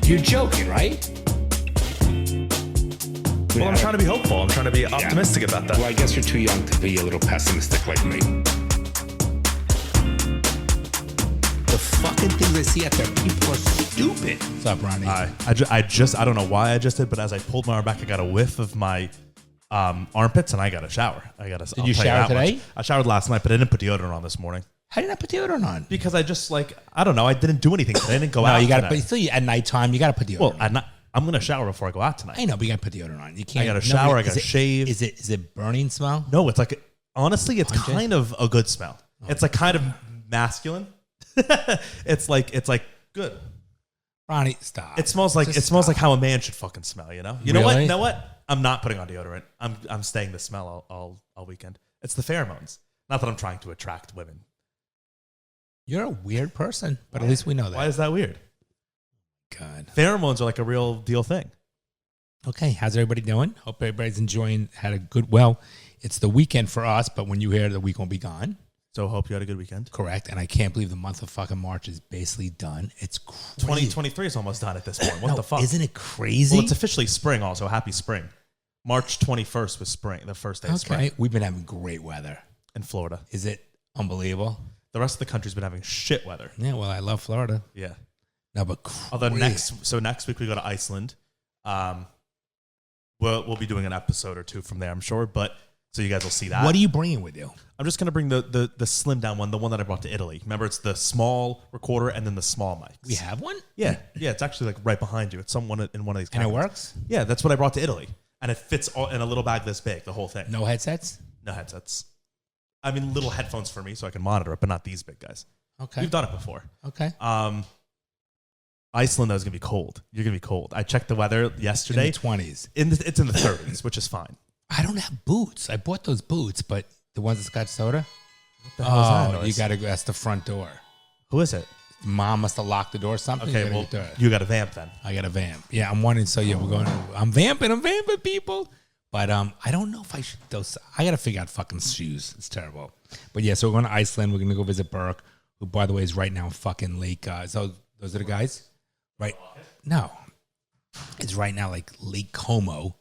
You're joking, right? Well, I'm trying to be hopeful. I'm trying to be optimistic about that. Well, I guess you're too young to be a little pessimistic like me. The fucking things I see out there, people are stupid. What's up, Ronnie? I don't know why I just did, but as I pulled my arm back, I got a whiff of my armpits, and I got a shower. Did you shower today? I showered last night, but I didn't put deodorant on this morning. How did I put deodorant on? Because I just I don't know. I didn't do anything today. I didn't go out. No, you got to. tonight. But still, at nighttime, you got to put deodorant. Well, I'm gonna shower before I go out tonight. I know, but you got to put deodorant on. You can't. I got to shower. I got to shave. Is it burning smell? No, it's like honestly, it's Pungent? kind of a good smell. It's like kind of masculine. it's like good. Ronnie, stop. It smells like smells like how a man should fucking smell. You know. You know what? Really? You know what? I'm not putting on deodorant. I'm staying the smell all weekend. It's the pheromones. Not that I'm trying to attract women. You're a weird person, but at least we know that. Why is that weird? God. Pheromones are like a real deal thing. Okay, how's everybody doing? Hope everybody's enjoying. It's the weekend for us, but when you hear, the week won't be gone. So hope you had a good weekend. Correct, and I can't believe the month of fucking March is basically done. It's crazy. 2023 is almost done at this point. What the fuck? Isn't it crazy? Well, it's officially spring also. Happy spring. March 21st was spring, the first day of spring. Okay, we've been having great weather. In Florida. Is it unbleevable? The rest of the country's been having shit weather. Yeah, well, I love Florida. Yeah. No, but crazy. Although next week we go to Iceland. We'll be doing an episode or two from there, I'm sure. But so you guys will see that. What are you bringing with you? I'm just gonna bring the slim down one, the one that I brought to Italy. Remember, it's the small recorder and then the small mics. We have one? Yeah. It's actually like right behind you. It's in one of these. And it cabinets. works? Yeah, that's what I brought to Italy, and it fits all in a little bag this big. The whole thing. No headsets? No headsets. I mean, little headphones for me so I can monitor it, but not these big guys. Okay. We've done it before. Okay. Iceland, though, is going to be cold. You're going to be cold. I checked the weather yesterday. In the 20s. It's in the 30s, which is fine. I don't have boots. I bought those boots, but the ones that got soda? What the hell is that noise? You got to go. That's the front door. Who is it? Mom must have locked the door or something. Okay, well, you got a vamp then. I got a vamp. Yeah, I'm wondering. So, yeah, we're going. I'm vamping people. But I don't know if I should. I got to figure out fucking shoes. It's terrible. But yeah, so we're going to Iceland. We're going to go visit Burke, who, by the way, is right now in fucking Lake. So those are the guys, right? No, it's right now like Lake Como.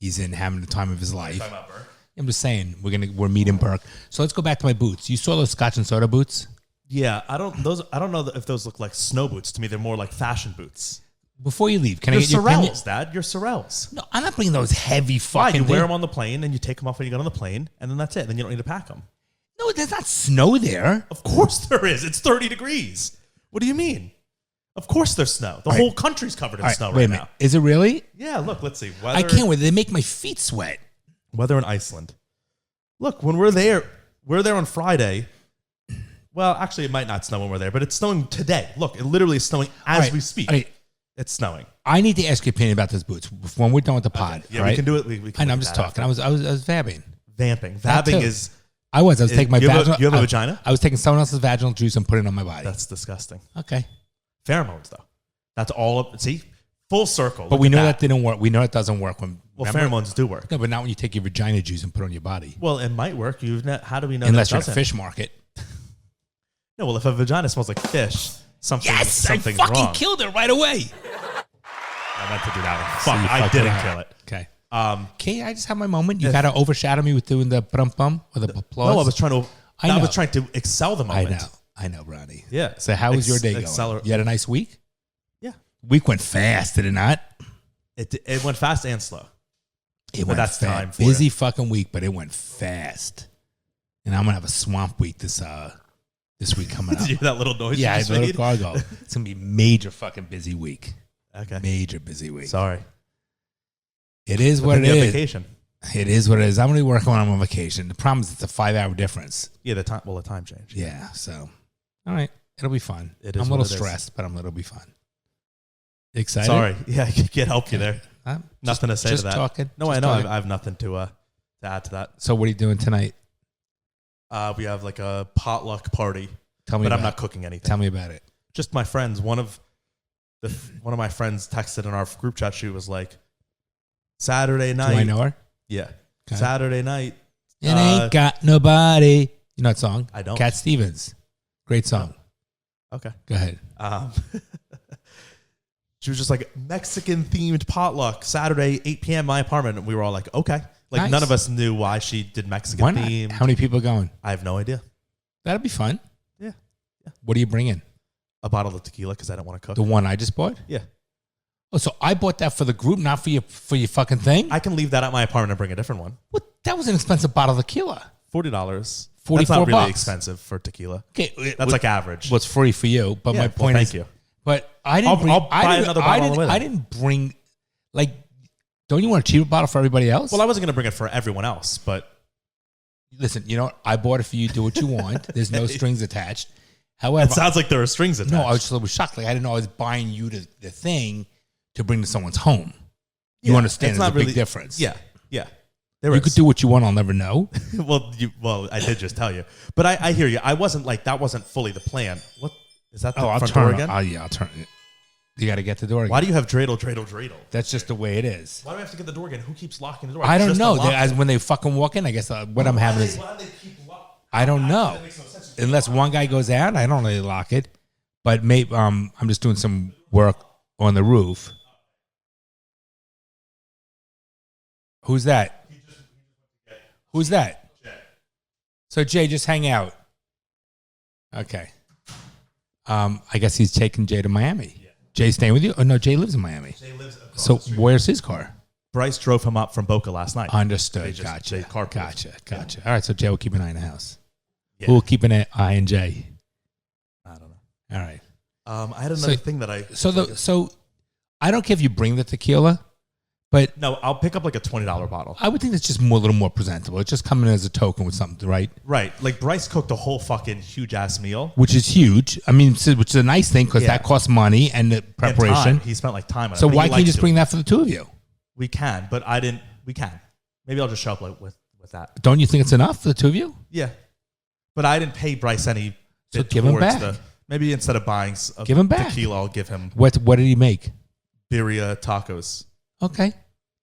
He's in having the time of his life. Talking about Burke? I'm just saying we're meeting Burke. So let's go back to my boots. You saw those Scotch and soda boots? Yeah, I don't know if those look like snow boots to me. They're more like fashion boots. Before you leave, can You're I get your Sorels, opinion? Dad. You're Sorels. No, I'm not bringing those heavy Why? fucking. You wear them on the plane and you take them off when you get on the plane, and then that's it. Then you don't need to pack them. No, there's not snow there. Of course there is. It's 30 degrees. What do you mean? Of course there's snow. The whole country's covered in snow right now. Is it really? Yeah, look, let's see. I can't wait. They make my feet sweat. Weather in Iceland. Look, when we're there on Friday. Well, actually, it might not snow when we're there, but it's snowing today. Look, it literally is snowing as we speak. It's snowing. I need to ask your opinion about those boots when we're done with the pod. Okay. Yeah, right? we can do it. We can I know, I'm just talking. after. I was vabbing. Vamping. That Vabbing too. is... I was taking my vaginal... You have a vagina? I was taking someone else's vaginal juice and putting it on my body. That's disgusting. Okay. Pheromones, though. That's all up... See? Full circle. But we know that didn't work. We know it doesn't work when... Well, pheromones do work. No, but not when you take your vagina juice and put it on your body. Well, it might work. How do we know Unless that you're doesn't? at a fish market. No, well, if a vagina smells like fish, something's I wrong. fucking killed it right away. I meant to do that one. So you Fuck, I fucked didn't it kill it. Okay. Okay, I just have my moment. You got to overshadow me with doing the bum or the applause. No, I was trying to excel the I moment. know, Ronnie. Yeah. So how was your day going? You had a nice week? Yeah. Week went fast, did it not? It went fast and slow. It went that's fast. time for Busy it. fucking week, but it went fast. And I'm gonna have a swamp week this week coming up. Did you hear that little noise? Yeah, you I just little made? cargo. It's gonna be a major fucking busy week. Okay. Major busy week. Sorry. It is what it Then you have is. Vacation. It is what it is. I'm gonna be working when I'm on vacation. The problem is it's a 5-hour difference. Yeah, the time change. Yeah. So, all right, it'll be fun. It is I'm a what little it is. stressed, but it'll be fun. Excited? Sorry. Yeah, I can't help you there. Nothing to say just to that. Talking. No, just I know. talking. I have nothing to add to that. So what are you doing tonight? We have like a potluck party, Tell me. but about I'm not it. cooking anything. Tell me about it. Just my friends. One of my friends texted in our group chat. She was like, Saturday night. Do I know her? Yeah. Okay. Saturday night. It ain't got nobody. You know that song? I don't. Cat Stevens. Great song. Okay. Go ahead. She was just like, Mexican-themed potluck, Saturday, 8 p.m., my apartment. And we were all like, okay. Like, nice. None of us knew why she did Mexican-themed. How many people are going? I have no idea. That'll be fun. Yeah. What are you bringing? A bottle of tequila because I don't want to cook. The one I just bought? Yeah. Oh, so I bought that for the group, not for your fucking thing? I can leave that at my apartment and bring a different one. What? That was an expensive bottle of tequila. $40. That's not really $44. expensive for tequila. Okay, That's like average. Well, it's free for you, but my point is, thank you. But I didn't. I'll buy another bottle on the way then. I didn't bring. Like, don't you want a cheaper bottle for everybody else? Well, I wasn't going to bring it for everyone else, but listen, you know, I bought it for you. Do what you want. There's no strings attached. However, it sounds like there are strings attached. No, I was just a little shocked. Like, I didn't know I was buying you the thing to bring to someone's home. You understand? There's a big difference. Yeah. You could do what you want. I'll never know. well, I did just tell you, but I hear you. I wasn't like that. Wasn't fully the plan. What is that? I'll front turn door again. I'll turn it. You got to get the door again. Why do you have dreidel? That's just the way it is. Why do I have to get the door again? Who keeps locking the door? I don't know. When they fucking walk in, I guess what I'm having is. I don't know. Unless one guy goes out, I don't really lock it. But maybe I'm just doing some work on the roof. Who's that? Who's that? Jay. So Jay, just hang out. Okay. I guess he's taking Jay to Miami. Yeah. Jay staying with you? Oh no, Jay lives in Miami. Jay lives across the street. Where's his car? Bryce drove him up from Boca last night. Understood. Gotcha. All right, so Jay will keep an eye in the house. Yeah. Who will keep an eye on Jay? I don't know. All right. I had another thing that I. So I don't care if you bring the tequila. But no, I'll pick up like a $20 bottle. I would think it's just a little more presentable. It's just coming as a token with something, right? Right. Like Bryce cooked a whole fucking huge ass meal, which is huge. I mean, which is a nice thing because that costs money and the preparation. And he spent like time on it. So why can't you just bring that for the two of you? We can, but I didn't. We can. Maybe I'll just show up like with that. Don't you think it's enough for the two of you? Yeah, but I didn't pay Bryce any. So give him back. Maybe instead of buying give him back. Tequila, I'll give him. What did he make? Birria tacos. Okay.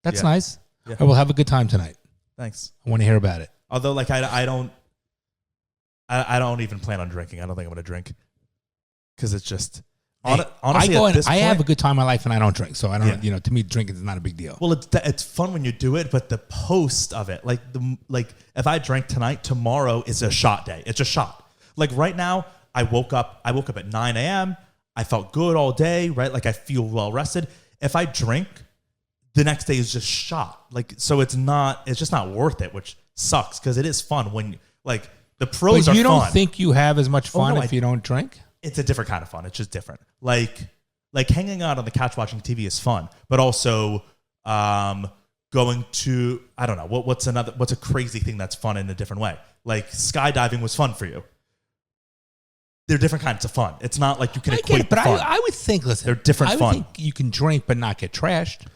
That's nice. Yeah. I will have a good time tonight. Thanks. I want to hear about it. Although, like, I don't even plan on drinking. I don't think I'm going to drink because it's just honestly. I have a good time in my life and I don't drink, so I don't. You know, to me, drinking is not a big deal. Well, it's fun when you do it, but the post of it, like if I drank tonight, tomorrow is a shot day. It's a shot. Like right now, I woke up at 9 a.m. I felt good all day. Right, like I feel well rested. If I drink, the next day is just shot. Like, so it's just not worth it, which sucks because it is fun when like the pros are fun. You don't think you have as much fun if you don't drink? It's a different kind of fun. It's just different. Like hanging out on the couch watching TV is fun, but also going to, I don't know, what's a crazy thing that's fun in a different way? Like skydiving was fun for you. They're different kinds of fun. It's not like you can equate but fun. I would think, listen, they're different fun. I would think you can drink but not get trashed.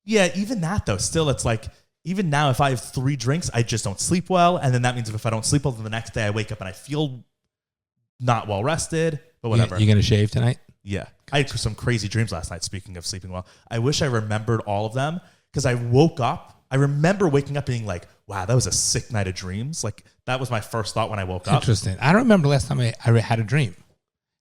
Yeah, even that though, still it's like, even now if I have 3 drinks, I just don't sleep well. And then that means if I don't sleep well, then the next day I wake up and I feel not well rested, but whatever. You going to shave tonight? Yeah. I had some crazy dreams last night, speaking of sleeping well. I wish I remembered all of them because I woke up. I remember waking up being like, wow, that was a sick night of dreams. Like that was my first thought when I woke up. Interesting. I don't remember last time I had a dream.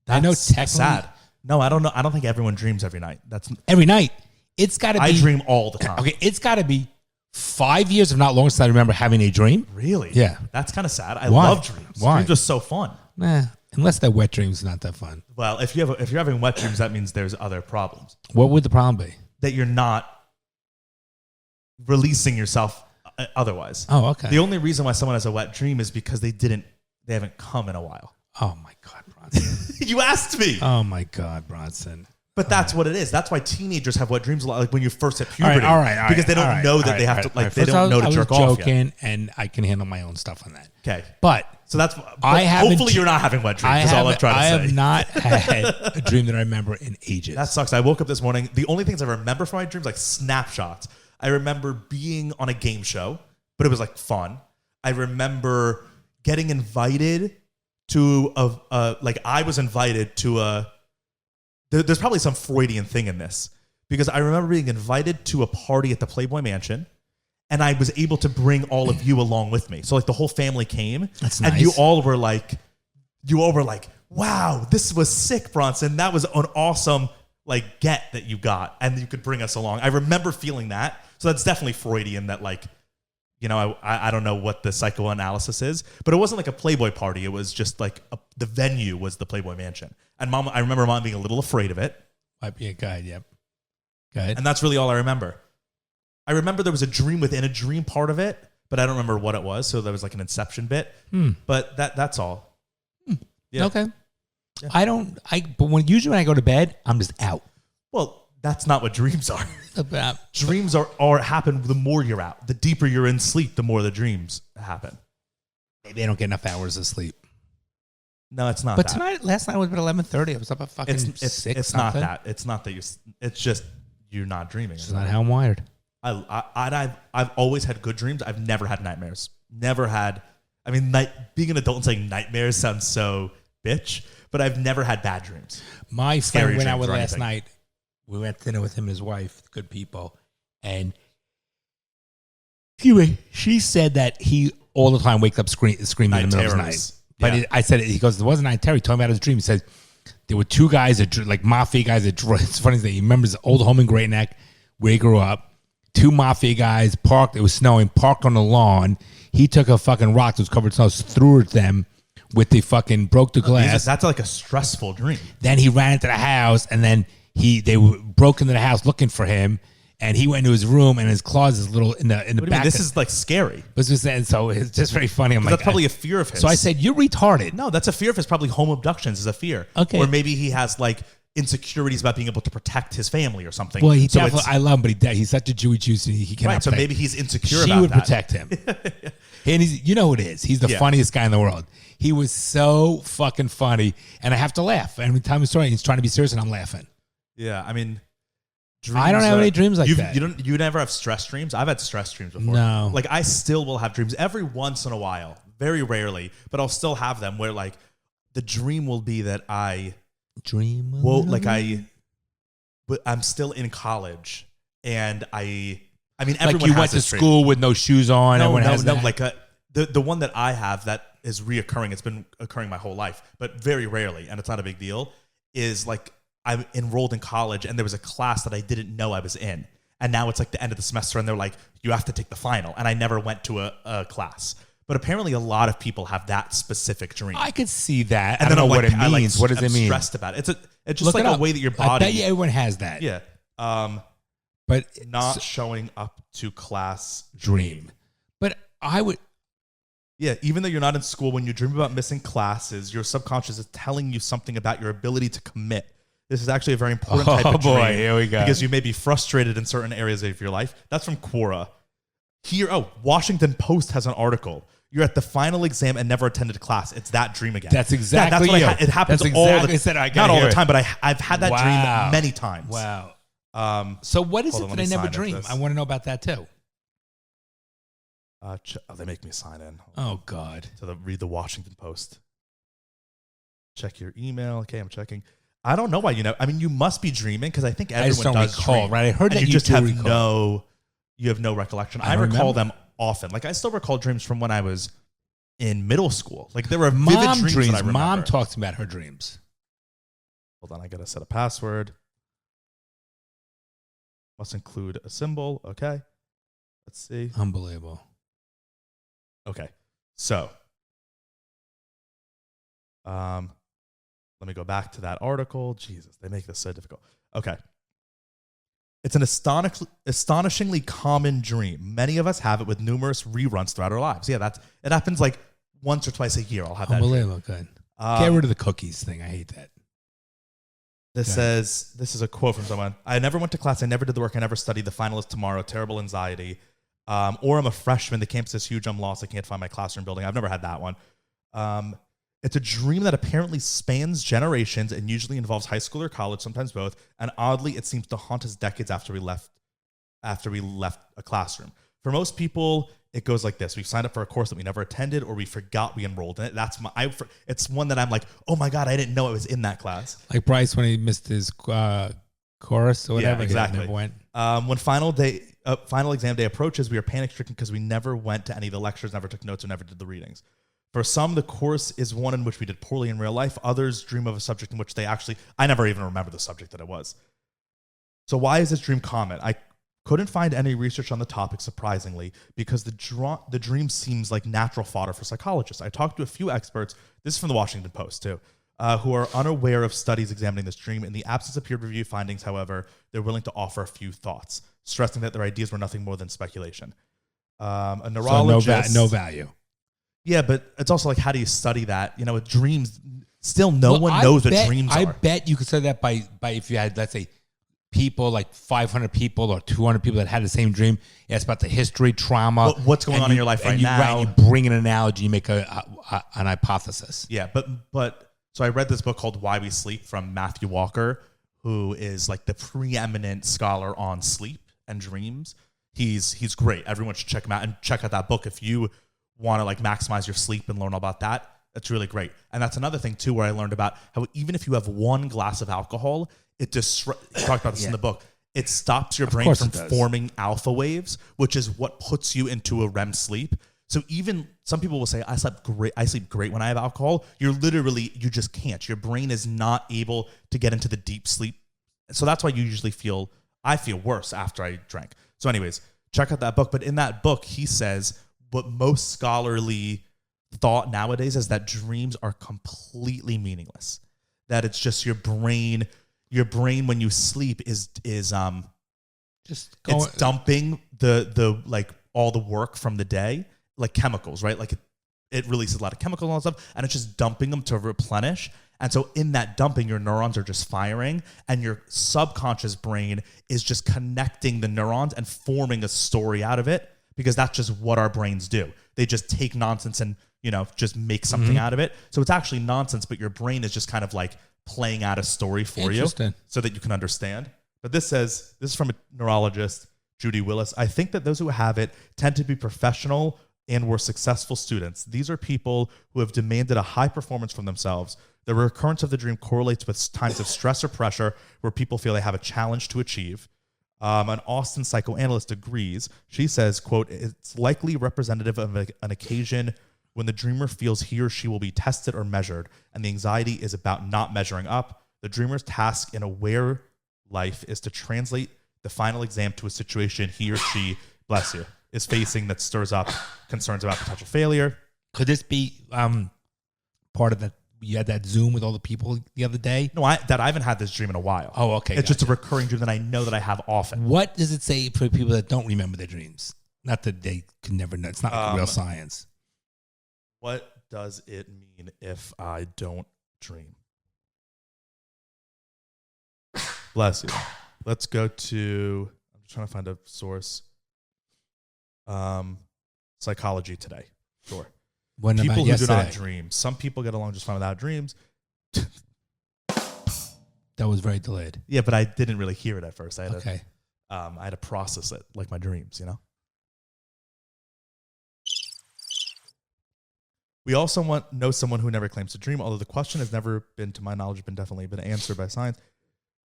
I know technically. Sad. No, I don't know. I don't think everyone dreams every night. That's every night. It's got to be. I dream all the time. Okay, it's got to be 5 years, if not longer, since I remember having a dream. Really? Yeah. That's kind of sad. I love dreams. Why? Dreams are so fun. Nah, unless they're wet dreams, not that fun. Well, if you're having wet dreams, that means there's other problems. What would the problem be? That you're not releasing yourself otherwise. Oh, okay. The only reason why someone has a wet dream is because they haven't come in a while. Oh my God, Bronson. You asked me. Oh my God, Bronson. But that's what it is. That's why teenagers have wet dreams a lot, like when you first hit puberty. All right. Because they don't know that they have to, like, they don't know to jerk off yet. I was joking, and I can handle my own stuff on that. Okay. But so hopefully you're not having wet dreams. That's all I'm trying to say. I have not had a dream that I remember in ages. That sucks. I woke up this morning. The only things I remember from my dreams, like snapshots. I remember being on a game show, but it was like fun. I remember getting invited to I was invited to there's probably some Freudian thing in this because I remember being invited to a party at the Playboy Mansion and I was able to bring all of you along with me. So like the whole family came. That's and nice. you all were like, wow, this was sick, Bronson. That was an awesome like get that you got and you could bring us along. I remember feeling that. So that's definitely Freudian that like, I don't know what the psychoanalysis is, but it wasn't like a Playboy party. It was just like the venue was the Playboy Mansion. And I remember mom being a little afraid of it. Might be a guide, yep. Go ahead. And that's really all I remember. I remember there was a dream within a dream part of it, but I don't remember what it was. So there was like an inception bit, but that's all. Yeah. Okay. Yeah. But usually when I go to bed, I'm just out. Well, that's not what dreams are. Dreams are happen the more you're out. The deeper you're in sleep, the more the dreams happen. Maybe I don't get enough hours of sleep. No, it's not. But that. last night was at 11:30. I was up at fucking 6. It's not that. It's not that it's just you're not dreaming. It's not how I'm wired. I've always had good dreams. I've never had nightmares. Never had. I mean, being an adult and saying nightmares sounds so bitch, but I've never had bad dreams. My friend went out with last night. We went to dinner with him and his wife, good people. And anyway, she said that he all the time wakes up screaming in the middle of the night. But I said, he goes, it wasn't night terror. He told me about his dream. He says, there were 2 guys, like mafia guys. It's funny that he remembers the old home in Great Neck where he grew up. 2 mafia guys parked. It was snowing, parked on the lawn. He took a fucking rock that was covered in snow, threw it at them with the fucking, broke the glass. That's like a stressful dream. Then he ran into the house and then they broke into the house looking for him, and he went into his room and his closet is little in the back. This is like scary. So it's just very funny. I'm like, that's probably a fear of his. So I said, "You're retarded." No, that's a fear of his. Probably home abductions is a fear. Okay, or maybe he has like insecurities about being able to protect his family or something. Well, I love him, but he's such a Jewy juice, and he cannot. Right, so maybe he's insecure. She about would that. protect him, and you know who it is. He's the funniest guy in the world. He was so fucking funny, and I have to laugh every time he's trying to be serious, and I'm laughing. Yeah, I mean. I don't have any dreams like that. You never have stress dreams? I've had stress dreams before. No. Like I still will have dreams every once in a while, very rarely, but I'll still have them where like the dream will be that I dream. Well, but I'm still in college and I mean everyone like you went to school with no shoes on. No, like the one that I have that is reoccurring. It's been occurring my whole life, but very rarely, and it's not a big deal. Is like. I enrolled in college and there was a class that I didn't know I was in. And now it's like the end of the semester and they're like, you have to take the final. And I never went to a class. But apparently a lot of people have that specific dream. I could see that. And I don't know what it means. What does it mean? I'm stressed about it. It's just like a way that your body. I bet you everyone has that. Yeah. But not showing up to class dream. But I would. Yeah, even though you're not in school, when you dream about missing classes, your subconscious is telling you something about your ability to commit. This is actually a very important type of dream. Oh, boy, here we go. Because you may be frustrated in certain areas of your life. That's from Quora. Washington Post has an article. You're at the final exam and never attended class. It's that dream again. That's exactly it happens all the time. Not all the time, but I've had that dream many times. Wow. So what is it that I never dream? I want to know about that too. They make me sign in. Oh, God. So read the Washington Post. Check your email. Okay, I'm checking. I don't know why I mean, you must be dreaming because I think everyone does recall, dream. Right? I heard that you just have you have no recollection. I recall them often. Like I still recall dreams from when I was in middle school. Like there were vivid dreams that I remember. Mom talks about her dreams. Hold on, I gotta set a password. Must include a symbol. Okay, let's see. Unbelievable. Okay, so let me go back to that article. Jesus, they make this so difficult. Okay. It's an astonishingly common dream. Many of us have it with numerous reruns throughout our lives. Yeah, it happens like once or twice a year. I'll have that. Unbelievable. Good. Get rid of the cookies thing. I hate that. This is a quote from someone. I never went to class. I never did the work. I never studied. The final is tomorrow. Terrible anxiety. Or I'm a freshman. The campus is huge. I'm lost. I can't find my classroom building. I've never had that one. It's a dream that apparently spans generations and usually involves high school or college, sometimes both. And oddly, it seems to haunt us decades after we left a classroom. For most people, it goes like this: we've signed up for a course that we never attended, or we forgot we enrolled in it. It's one that I'm like, oh my God, I didn't know I was in that class. Like Bryce when he missed his chorus or whatever. Yeah, exactly. Never went. When final exam day approaches, we are panic stricken because we never went to any of the lectures, never took notes, or never did the readings. For some, the course is one in which we did poorly in real life. Others dream of a subject in which I never even remember the subject that it was. So why is this dream common? I couldn't find any research on the topic, surprisingly, because the dream seems like natural fodder for psychologists. I talked to a few experts, this is from the Washington Post too, who are unaware of studies examining this dream. In the absence of peer-reviewed findings, however, they're willing to offer a few thoughts, stressing that their ideas were nothing more than speculation. A neurologist... So no value. Yeah, but it's also like, how do you study that? You know, with dreams, still no one knows what dreams are. I bet you could study that by if you had, let's say, people like 500 people or 200 people that had the same dream. It's about the history, trauma. What's going on in your life right now. You bring an analogy, you make an hypothesis. Yeah, but so I read this book called Why We Sleep from Matthew Walker, who is like the preeminent scholar on sleep and dreams. He's great. Everyone should check him out and check out that book if you want to like maximize your sleep and learn all about that. That's really great. And that's another thing too, where I learned about how even if you have one glass of alcohol, he talked about this in the book. It stops your brain from forming alpha waves, which is what puts you into a REM sleep. So even some people will say, I sleep great when I have alcohol. You just can't. Your brain is not able to get into the deep sleep. So that's why I feel worse after I drank. So anyways, check out that book. But in that book, he says what most scholarly thought nowadays is that dreams are completely meaningless. That it's just your brain when you sleep is it's dumping the like all the work from the day, like chemicals, right? Like it releases a lot of chemicals and all that stuff, and it's just dumping them to replenish. And so in that dumping, your neurons are just firing, and your subconscious brain is just connecting the neurons and forming a story out of it, because that's just what our brains do. They just take nonsense and, just make something out of it. So it's actually nonsense, but your brain is just kind of like playing out a story for you so that you can understand. But this is from a neurologist, Judy Willis. I think that those who have it tend to be professional and were successful students. These are people who have demanded a high performance from themselves. The recurrence of the dream correlates with times of stress or pressure where people feel they have a challenge to achieve. An Austin psychoanalyst agrees. She says, quote, it's likely representative of an occasion when the dreamer feels he or she will be tested or measured, and the anxiety is about not measuring up. The dreamer's task in aware life is to translate the final exam to a situation he or she, bless you, is facing that stirs up concerns about potential failure. Could this be part of that? You had that Zoom with all the people the other day? No, I haven't had this dream in a while. Oh, okay. It's just a recurring dream that I know that I have often. What does it say for people that don't remember their dreams? Not that they can never know. It's not like real science. What does it mean if I don't dream? Bless you. Let's go to, I'm just trying to find a source. Psychology Today. Sure. People who do not dream. Some people get along just fine without dreams. That was very delayed. Yeah, but I didn't really hear it at first. I had to process it like my dreams, We also know someone who never claims to dream, although the question has never been, to my knowledge, definitely been answered by science.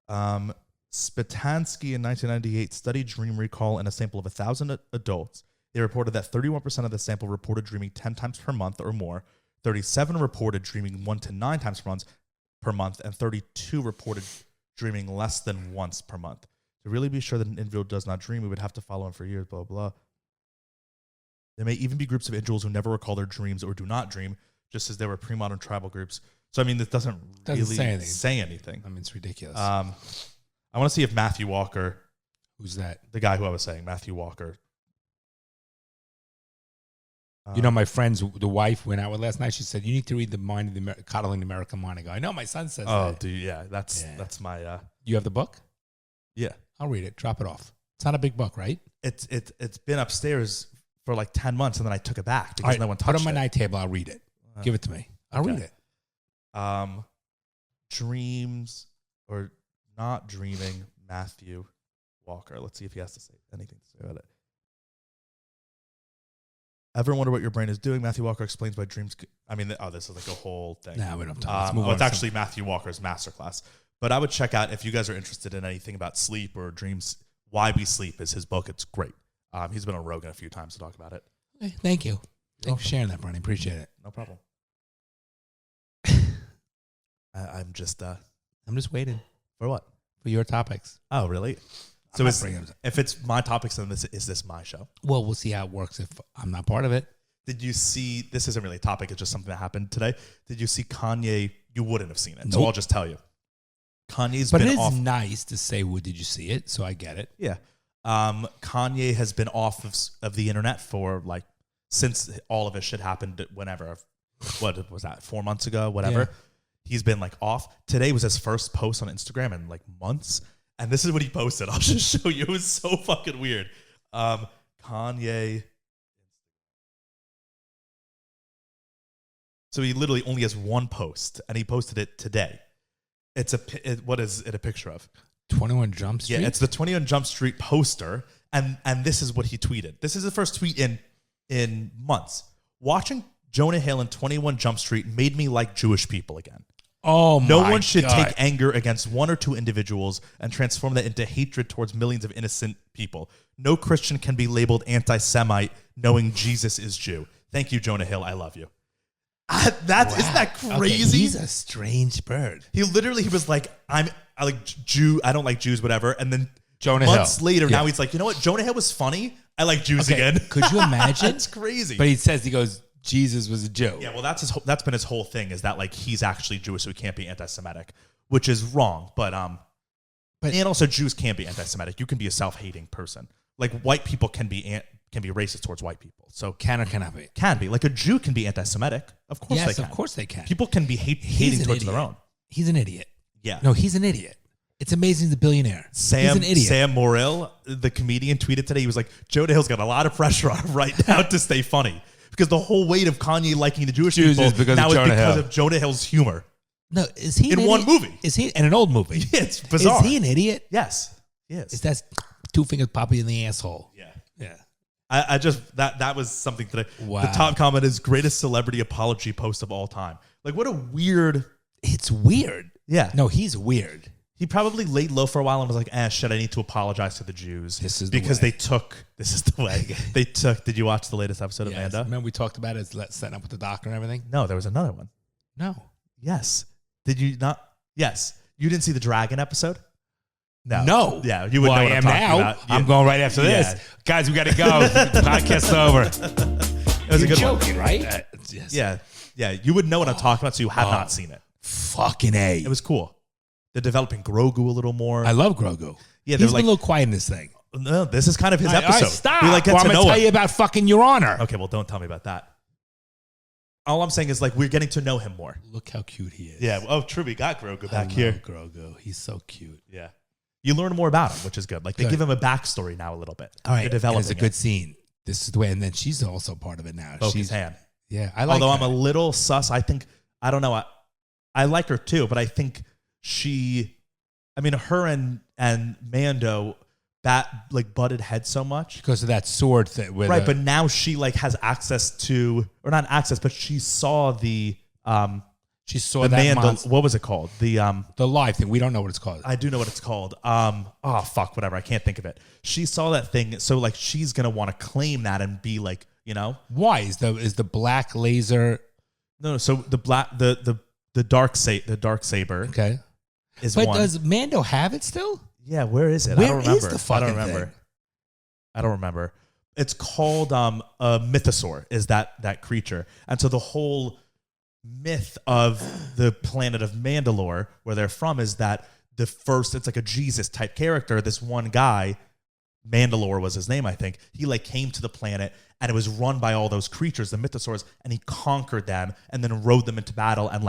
Spitansky in 1998 studied dream recall in a sample of 1,000 adults. They reported that 31% of the sample reported dreaming 10 times per month or more, 37 reported dreaming 1 to 9 times per month, and 32 reported dreaming less than once per month. To really be sure that an individual does not dream, we would have to follow him for years, blah, blah. There may even be groups of individuals who never recall their dreams or do not dream, just as there were pre-modern tribal groups. So, I mean, this doesn't really say anything. I mean, it's ridiculous. I want to see if Matthew Walker... Who's that? The guy who I was saying, Matthew Walker. My friend's, the wife went out with last night. She said, you need to read The Mind of the Coddling the American Mind. I go, I know, my son says that. Oh, dude, yeah. That's my... You have the book? Yeah. I'll read it. Drop it off. It's not a big book, right? It's been upstairs for like 10 months, and then I took it back because no one touched it. Put it on my night table. I'll read it. Give it to me. I'll read it. Dreams or not dreaming, Matthew Walker. Let's see if he has to say anything to say about it. Ever wonder what your brain is doing? Matthew Walker explains why dreams... this is like a whole thing. No, we don't talk. It's actually Matthew Walker's masterclass. But I would check out, if you guys are interested in anything about sleep or dreams, Why We Sleep is his book. It's great. He's been on Rogan a few times to talk about it. Hey, thank you. Thanks for sharing that, Bronny. Appreciate it. No problem. I'm just waiting. For what? for your topics. Oh, really? So if it's my topics, then is this my show? Well, we'll see how it works if I'm not part of it. Did you see, this isn't really a topic, it's just something that happened today. Did you see Kanye? You wouldn't have seen it. Nope. So I'll just tell you. Kanye's but been it is off. nice to say, well, did you see it? So I get it. Yeah. Kanye has been off of the internet for like, since all of this shit happened whenever. What was that, 4 months ago, whatever. Yeah. He's been like off. Today was his first post on Instagram in like months. And this is what he posted. I'll just show you. It was so fucking weird. Kanye. So he literally only has one post, and he posted it today. What is it a picture of? 21 Jump Street? Yeah, it's the 21 Jump Street poster, and this is what he tweeted. This is the first tweet in months. Watching Jonah Hill in 21 Jump Street made me like Jewish people again. Oh my God. No one should take anger against one or two individuals and transform that into hatred towards millions of innocent people. No Christian can be labeled anti-Semite knowing Jesus is Jew. Thank you, Jonah Hill. I love you. Isn't that crazy? Okay, he's a strange bird. He was like, I like Jew. I don't like Jews, whatever. And then Jonah months Hill. later, now he's like, you know what? Jonah Hill was funny. I like Jews again. Could you imagine? That's crazy. But he goes, Jesus was a Jew. Yeah, well, that's been his whole thing, is that like he's actually Jewish, so he can't be anti-Semitic, which is wrong. But and also Jews can't be anti-Semitic. You can be a self-hating person. Like white people can be racist towards white people. So can or cannot be? Can be. Like a Jew can be anti-Semitic. Of course they can. Yes, of course they can. People can be hating towards their own. He's an idiot. Yeah. No, he's an idiot. It's amazing he's a billionaire. He's an idiot. Sam Morril, the comedian, tweeted today. He was like, Jonah Hill's got a lot of pressure on him right now to stay funny. Because the whole weight of Kanye liking the Jewish people is because of Jonah Hill's humor. No, is he in one movie? Is he in an old movie? Yeah, it's bizarre. Is he an idiot? Yes. Yes. Is that two fingers poppy in the asshole? Yeah. Yeah. I just that was something today. Wow. The top comment is greatest celebrity apology post of all time. Like what a weird. It's weird. Yeah. No, he's weird. He probably laid low for a while and was like, shit, I need to apologize to the Jews. This is because they took. This is the way they took. Did you watch the latest episode of Amanda? Remember we talked about it setting up with the doctor and everything? No, there was another one. No. Yes. Did you not? Yes. You didn't see the dragon episode? No. Yeah, you would know what I'm talking about. I'm going right after this. Guys, we got to go. Podcast's over. It was a good joking, one. Right? Yes. Yeah. Yeah. You would know what I'm talking about, so you have not seen it. Fucking A. It was cool. They're developing Grogu a little more. I love Grogu. Yeah, he's been a little quiet in this thing. No, this is kind of his episode. All right, stop. We get to I'm going to tell you about fucking Your Honor. Okay, well, don't tell me about that. All I'm saying is, like, we're getting to know him more. Look how cute he is. Yeah. Oh, true. We got Grogu back here. Grogu. He's so cute. Yeah. You learn more about him, which is good. Like, they give him a backstory now a little bit. All right. They're developing it's a good scene. This is the way. And then she's also part of it now. She's hand. Yeah. I like Although her. I'm a little sus. I don't know. I like her too, but I think her and Mando butted heads so much because of that sword thing. Right, but now she has access to, or not access, but she saw the that Mando. Monster. What was it called? The live thing. We don't know what it's called. I do know what it's called. Whatever. I can't think of it. She saw that thing, so she's gonna want to claim that and be Why is the black laser? No. So the dark saber. Okay. But does Mando have it still? Yeah, where is it? Where I don't remember. is the fucking thing? I don't remember. It's called a mythosaur, is that creature. And so the whole myth of the planet of Mandalore, where they're from, is that it's like a Jesus type character. This one guy, Mandalore was his name, I think. He came to the planet and it was run by all those creatures, the mythosaurs, and he conquered them and then rode them into battle and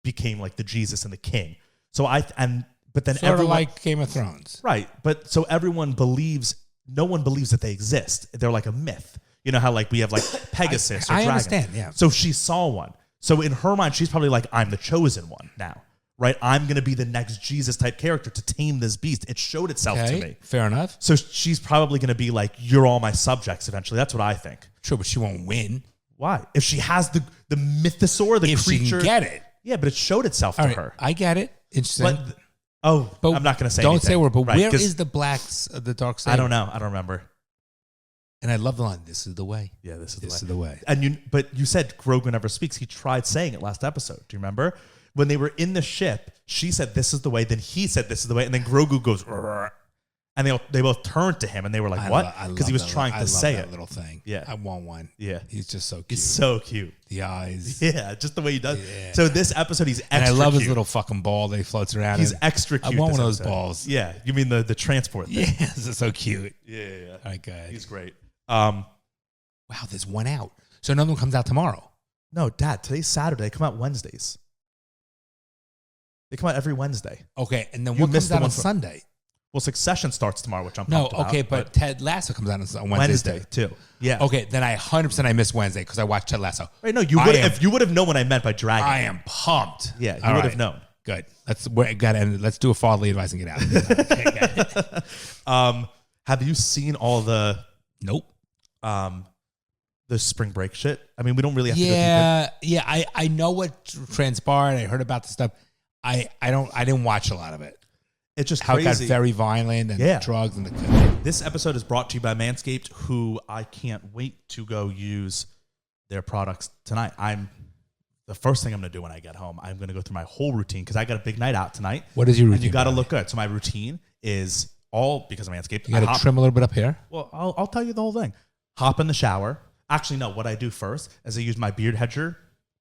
became the Jesus and the king. So but then sort everyone, of like Game of Thrones, right? But so everyone believes. No one believes that they exist. They're like a myth. You know how we have Pegasus or I dragon. understand. Yeah. So she saw one. So in her mind, she's probably I'm the chosen one now, right? I'm going to be the next Jesus type character to tame this beast. It showed itself to me. Fair enough. So she's probably going to be you're all my subjects eventually. That's what I think. Sure, but she won't win. Why? If she has the mythosaur, the if creature, she can get it. Yeah, but it showed itself to her. I get it. Interesting. But I'm not going to say. Don't anything, say word. But right? Where is the the dark saber? I don't know. I don't remember. And I love the line. This is the way. Yeah, this is the way. And but you said Grogu never speaks. He tried saying it last episode. Do you remember when they were in the ship, she said, "This is the way." Then he said, "This is the way." And then Grogu goes, "Rrr." And they both turned to him and they were like, "What?" Because he was trying to say it. Little thing. Yeah. I want one. Yeah. He's just so cute. He's so cute. The eyes. Yeah, just the way he does. Yeah. So this episode, he's extra And I love cute. his little fucking ball that he floats around. He's in. extra cute. I want this one of those episode. balls. Yeah. You mean the transport thing? Yeah, this is so cute. Yeah. All right, good. He's great. Wow, there's one out. So another one comes out tomorrow. No, Dad, today's Saturday. They come out Wednesdays. They come out every Wednesday. Okay, and then You what missed comes the out one on for- Sunday? Well, Succession starts tomorrow, which I'm No, pumped about, okay, but Ted Lasso comes out on Wednesday. too. Yeah. Okay, then I 100% I missed Wednesday because I watched Ted Lasso. Right, no, you I would am- if you would have known what I meant by dragging. I am pumped. Yeah, you All would right. have known. Good. Let's do a fatherly advice and get out. Okay, good. Have you seen all the Nope. spring break shit? I mean, we don't really have to go deep in. Yeah. I know what transpired. I heard about the stuff. I didn't watch a lot of it. It's just How crazy. it got very violent and Yeah. drugs and the. This episode is brought to you by Manscaped, who I can't wait to go use their products tonight. The first thing I'm going to do when I get home, I'm going to go through my whole routine because I got a big night out tonight. What is your routine? And you got to look good. So my routine is all because of Manscaped. You got to trim a little bit up here. Well, I'll tell you the whole thing. Hop in the shower. Actually, no. What I do first is I use my Beard Hedger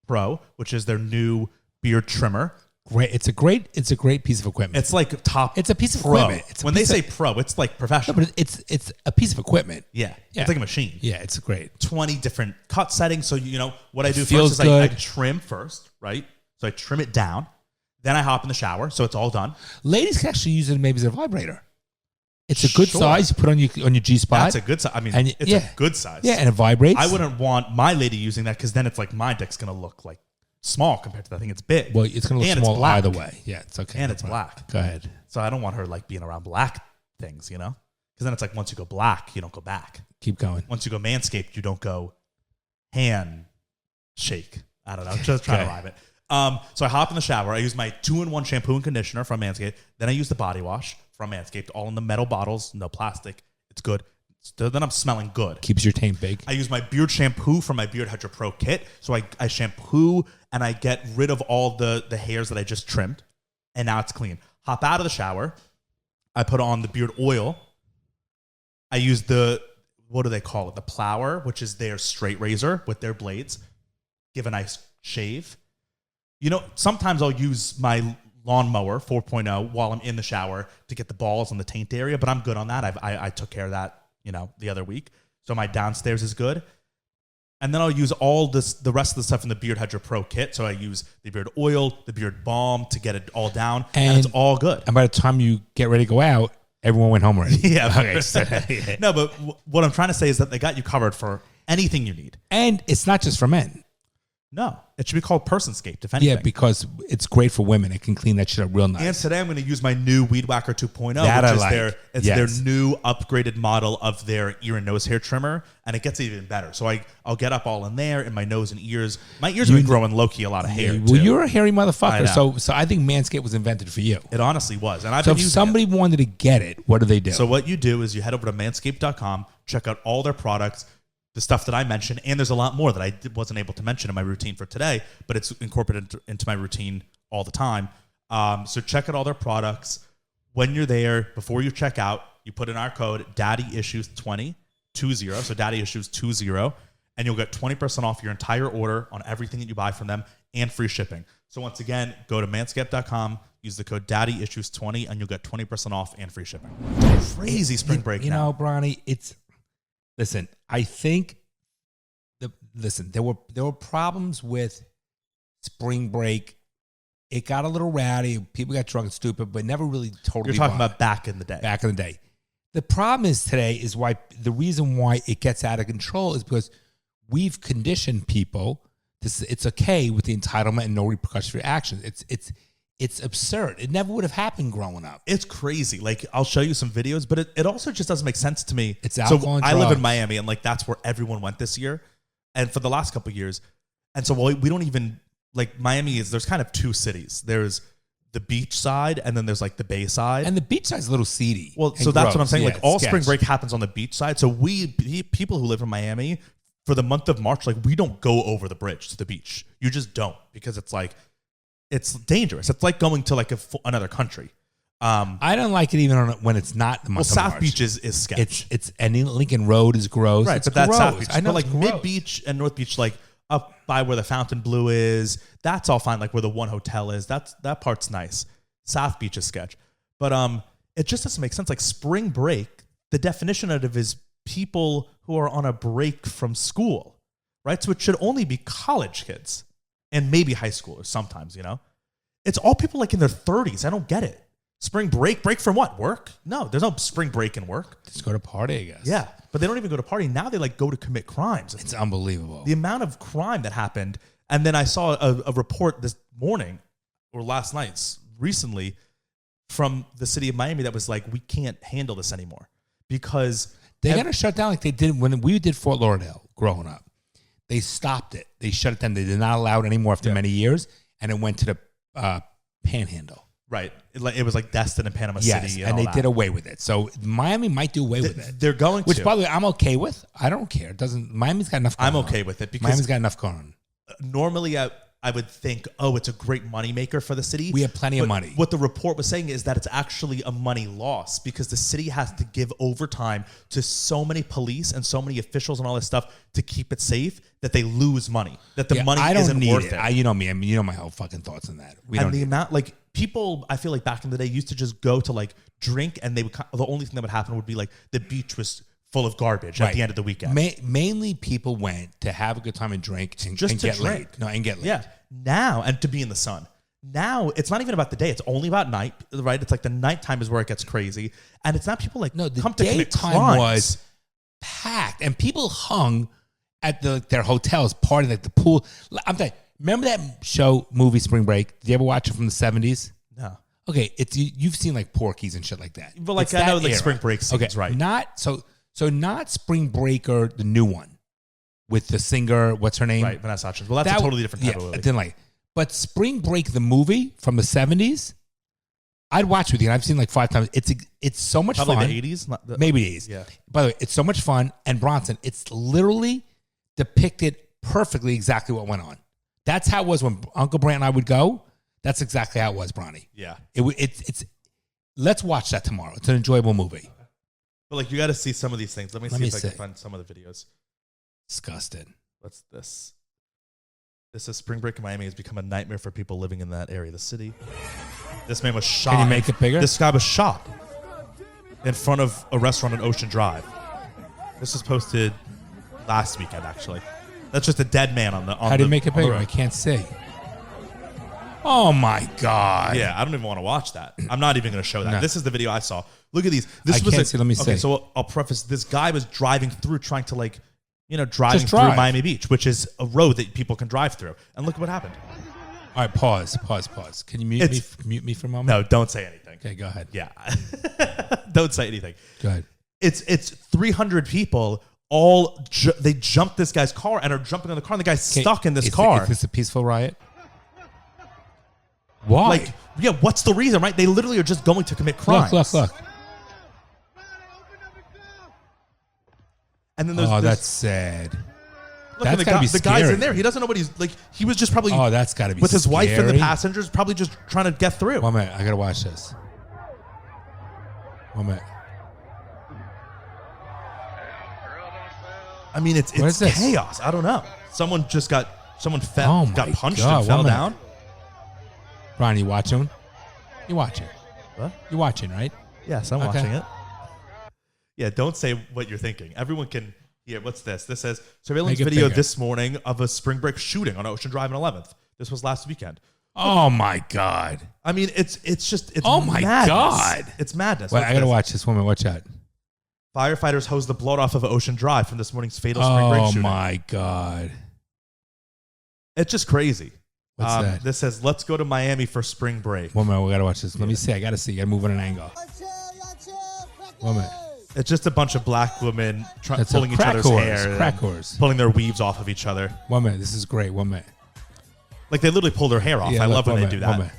Pro, which is their new beard trimmer. Great. It's a great piece of equipment. It's like top. It's a piece of pro. equipment. It's a When they piece say of- pro, it's like No, professional. but it's a piece of equipment. Yeah. Yeah. It's like a machine. Yeah, it's great. 20 different cut settings. So, what I do Feels first is I good. trim first, right? So I trim it down. Then I hop in the shower. So it's all done. Ladies can actually use it maybe as a vibrator. It's a good Sure. size. You put on your G spot. That's a good size. I mean, And it's a good size. Yeah, and it vibrates. I wouldn't want my lady using that because then it's like my dick's going to look like small compared to that thing. It's big. Well, it's going to look And it's small black. either way. Yeah, it's okay. And No it's problem. black. Go ahead. So I don't want her like being around black things, Because then it's like once you go black, you don't go back. Keep going. Once you go Manscaped, you don't go hand shake. I don't know. Just trying to rhyme it. So I hop in the shower. I use my 2-in-1 shampoo and conditioner from Manscaped. Then I use the body wash from Manscaped, all in the metal bottles, no plastic. It's good. So then I'm smelling good. Keeps your taint big. I use my beard shampoo from my Beard Hedger Pro kit. So I shampoo and I get rid of all the hairs that I just trimmed. And now it's clean. Hop out of the shower. I put on the beard oil. I use what do they call it? The plower, which is their straight razor with their blades. Give a nice shave. Sometimes I'll use my lawnmower 4.0 while I'm in the shower to get the balls on the taint area, but I'm good on that. I took care of that, the other week. So my downstairs is good. And then I'll use all the rest of the stuff in the Beard Hedger Pro kit. So I use the beard oil, the beard balm to get it all down, and it's all good. And by the time you get ready to go out, everyone went home already. Yeah. Okay. So, yeah. No, but what I'm trying to say is that they got you covered for anything you need. And it's not just for men. No, it should be called Personscaped, if anything. Yeah, because it's great for women. It can clean that shit up real nice. And today I'm going to use my new Weed Whacker 2.0, That which I is like. their new upgraded model of their ear and nose hair trimmer, and it gets even better. So I'll get up all in there in my nose and ears. My ears have been growing low-key a lot of hair, Well, too. you're a hairy I motherfucker, know. so I think Manscaped was invented for you. It honestly was. And I've So been if using somebody wanted to get it, what do they do? So what you do is you head over to manscaped.com, check out all their products, the stuff that I mentioned, and there's a lot more that I wasn't able to mention in my routine for today, but it's incorporated into my routine all the time. So check out all their products. When you're there, before you check out, you put in our code DaddyIssues20, so DaddyIssues20, and you'll get 20% off your entire order on everything that you buy from them and free shipping. So once again, go to manscaped.com, use the code DaddyIssues20, and you'll get 20% off and free shipping. Crazy spring break you now. know, Bronny, listen, I think there were problems with spring break. It got a little rowdy. People got drunk and stupid, but never really totally. You're talking about back in the day. back in the day. The problem is today is why the reason why it gets out of control is because we've conditioned people. It's okay with the entitlement and no repercussions for your actions. It's absurd. It never would have happened growing up. It's crazy. Like, I'll show you some videos, but it also just doesn't make sense to me. It's alcohol and I live in drugs. Miami, and like that's where everyone went this year, and for the last couple of years. And so we don't even like Miami is. There's kind of two cities. There's the beach side, and then there's like the bay side. And the beach side's a little seedy. Well, and so that's what I'm gross. saying. Yeah, Like all it's spring sketch. break happens on the beach side. So people who live in Miami for the month of March, like we don't go over the bridge to the beach. You just don't because it's like it's dangerous. It's like going to like another country. I don't like it even when it's not the month of South March. Beach is sketch. It's and Lincoln Road is gross. Right, it's but that's gross. South Beach. I know, but like it's gross. Mid Beach and North Beach, like up by where the Fountain Blue is, that's all fine. Like where the one hotel is, that part's nice. South Beach is sketch, but it just doesn't make sense. Like spring break, the definition of it is people who are on a break from school, right? So it should only be college kids and maybe high schoolers sometimes. It's all people like in their 30s. I don't get it. Spring break from what? Work? No, there's no spring break in work. Just go to party, I guess. Yeah, but they don't even go to party. Now they like go to commit crimes. It's unbelievable. The amount of crime that happened. And then I saw a report this morning or last night recently from the city of Miami that was like, we can't handle this anymore because they got to shut down like they did when we did Fort Lauderdale growing up. They stopped it. They shut it down. They did not allow it anymore after many years, and it went to the Panhandle. Right. It was like Destin and Panama City. And they did away with it. So Miami might do away with it. They're going to. Which, by the way, I'm okay with. I don't care. It doesn't. Miami's got enough going on. I'm okay with it because Miami's got enough going on. Normally, I would think, it's a great moneymaker for the city. We have plenty of money. What the report was saying is that it's actually a money loss because the city has to give overtime to so many police and so many officials and all this stuff to keep it safe that they lose money. That the money isn't worth it. You know me. I mean, you know my whole fucking thoughts on that. And the amount, like, people, I feel like back in the day used to just go to like drink and they would, the only thing that would happen would be like the beach was full of garbage at the end of the weekend. Mainly people went to have a good time and drink and get laid. No, and get laid. Yeah. Now, and to be in the sun. Now, it's not even about the day. It's only about night, right? It's like the nighttime is where it gets crazy. And it's not people like, no, the come to commit daytime crimes. was packed. And people hung at their hotels, partying at the pool. I'm telling you, remember that movie Spring Break? Did you ever watch it from the 70s? No. Okay, you've seen like Porky's and shit like that. But like, I know like Spring Break scenes, right? Not Spring Breaker, the new one with the singer. What's her name? Right, Vanessa Hudgens. Well, that's a totally different type of movie. I didn't like it. But Spring Break, the movie from the 70s, I'd watch with you. And I've seen like 5 times. It's so much Probably fun. the 80s? Maybe the 80s. Yeah. By the way, it's so much fun. And Bronson, it's literally depicted perfectly exactly what went on. That's how it was when Uncle Brant and I would go. That's exactly how it was, Bronny. Yeah. It's. Let's watch that tomorrow. It's an enjoyable movie. But like, you got to see some of these things. Let me see if I can find some of the videos. Disgusted. What's this? This is Spring Break in Miami has become a nightmare for people living in that area of the city. This man was shot. Can you make it bigger? This guy was shot in front of a restaurant on Ocean Drive. This was posted last weekend, actually. That's just a dead man on the. How do you make it bigger? I can't see. Oh my God! Yeah, I don't even want to watch that. I'm not even going to show that. No. This is the video I saw. Look at these. I can't see. Let me see. Okay, so I'll preface. This guy was driving through, trying to like, driving through Miami Beach, which is a road that people can drive through. And look what happened. All right, pause. Can you mute me for a moment? No, don't say anything. Okay, go ahead. Yeah, don't say anything. Go ahead. It's 300 people. They jumped this guy's car and are jumping on the car. And the guy's stuck in this car. Is this a peaceful riot? Why? Like, yeah, what's the reason, right? They literally are just going to commit crimes. Look. And then that's sad. Look, and the guy's in there. He doesn't know what he's like. He was just probably. Oh, that's got to be with his scary. wife and the passengers, probably just trying to get through. 1 minute, I gotta watch this. 1 minute. I mean, it's chaos. I don't know. Someone got punched and fell down. Ron, you watching? You watching? What? You're watching, right? Yes, I'm watching it. Yeah, don't say what you're thinking. Everyone can hear. What's this? This says surveillance video this morning of a Spring Break shooting on Ocean Drive and 11th. This was last weekend. Oh my God! I mean, it's oh my madness. God! It's madness. Wait, I gotta watch this woman. Watch that. Firefighters hose the blood off of Ocean Drive from this morning's fatal Spring Break shooting. Oh my God! It's just crazy. What's that? This says, let's go to Miami for spring break. 1 minute, we got to watch this. Let me see. I got to see. You got to move on an angle. 1 minute. It's just a bunch of black women pulling each other's hair. Crack whores. Pulling their weaves off of each other. 1 minute. This is great. 1 minute. Like they literally pull their hair off. I love when they do that. 1 minute.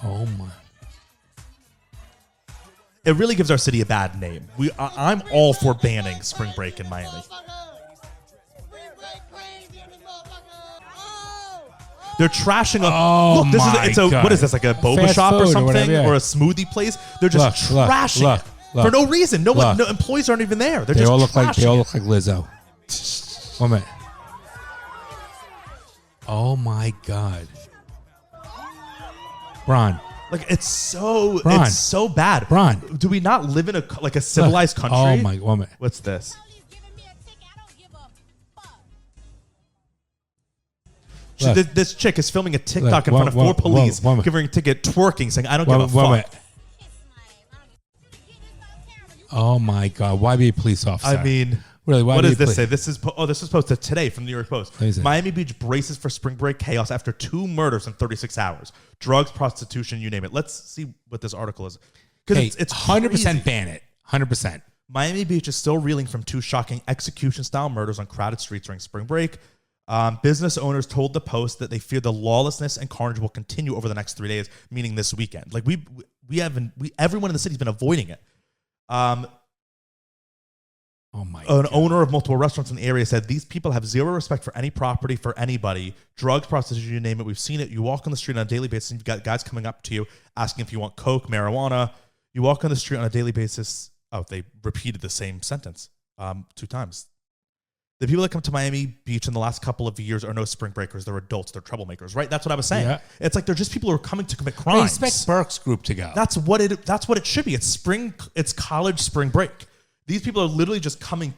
Oh my. It really gives our city a bad name. I'm all for banning spring break in Miami. They're trashing a. Oh look, this my is God. What is this, like a boba Fast shop or food or something, whatever, yeah. or a smoothie place? They're just trashing it for no reason. No one, no employees aren't even there. They're They just all look like trashing it. Lizzo. 1 minute. Oh my God, Bron. Like it's so bad. Bron. Do we not live in a civilized country? Oh my 1 minute. What's this? This chick is filming a TikTok in front of 4 police, giving her a ticket, twerking, saying, "I don't give a fuck." Oh my God! Why be a police officer? I mean, really? Why what does this say? This is posted today from the New York Post. Miami Beach braces for spring break chaos after 2 murders in 36 hours. Drugs, prostitution, you name it. Let's see what this article is. Because it's 100% ban it. 100%. Miami Beach is still reeling from 2 shocking execution-style murders on crowded streets during spring break. Business owners told the Post that they fear the lawlessness and carnage will continue over the next 3 days, meaning this weekend. Like everyone in the city's been avoiding it. Oh my God. An owner of multiple restaurants in the area said these people have zero respect for any property, for anybody. Drugs, prostitution, you name it. We've seen it. You walk on the street on a daily basis and you've got guys coming up to you asking if you want coke, marijuana. You walk on the street on a daily basis. Oh, they repeated the same sentence 2 times. The people that come to Miami Beach in the last couple of years are no spring breakers. They're adults. They're troublemakers, right? That's what I was saying. Yeah. It's like they're just people who are coming to commit crimes. I expect Burke's group to go. That's what it should be. It's college spring break. These people are literally just coming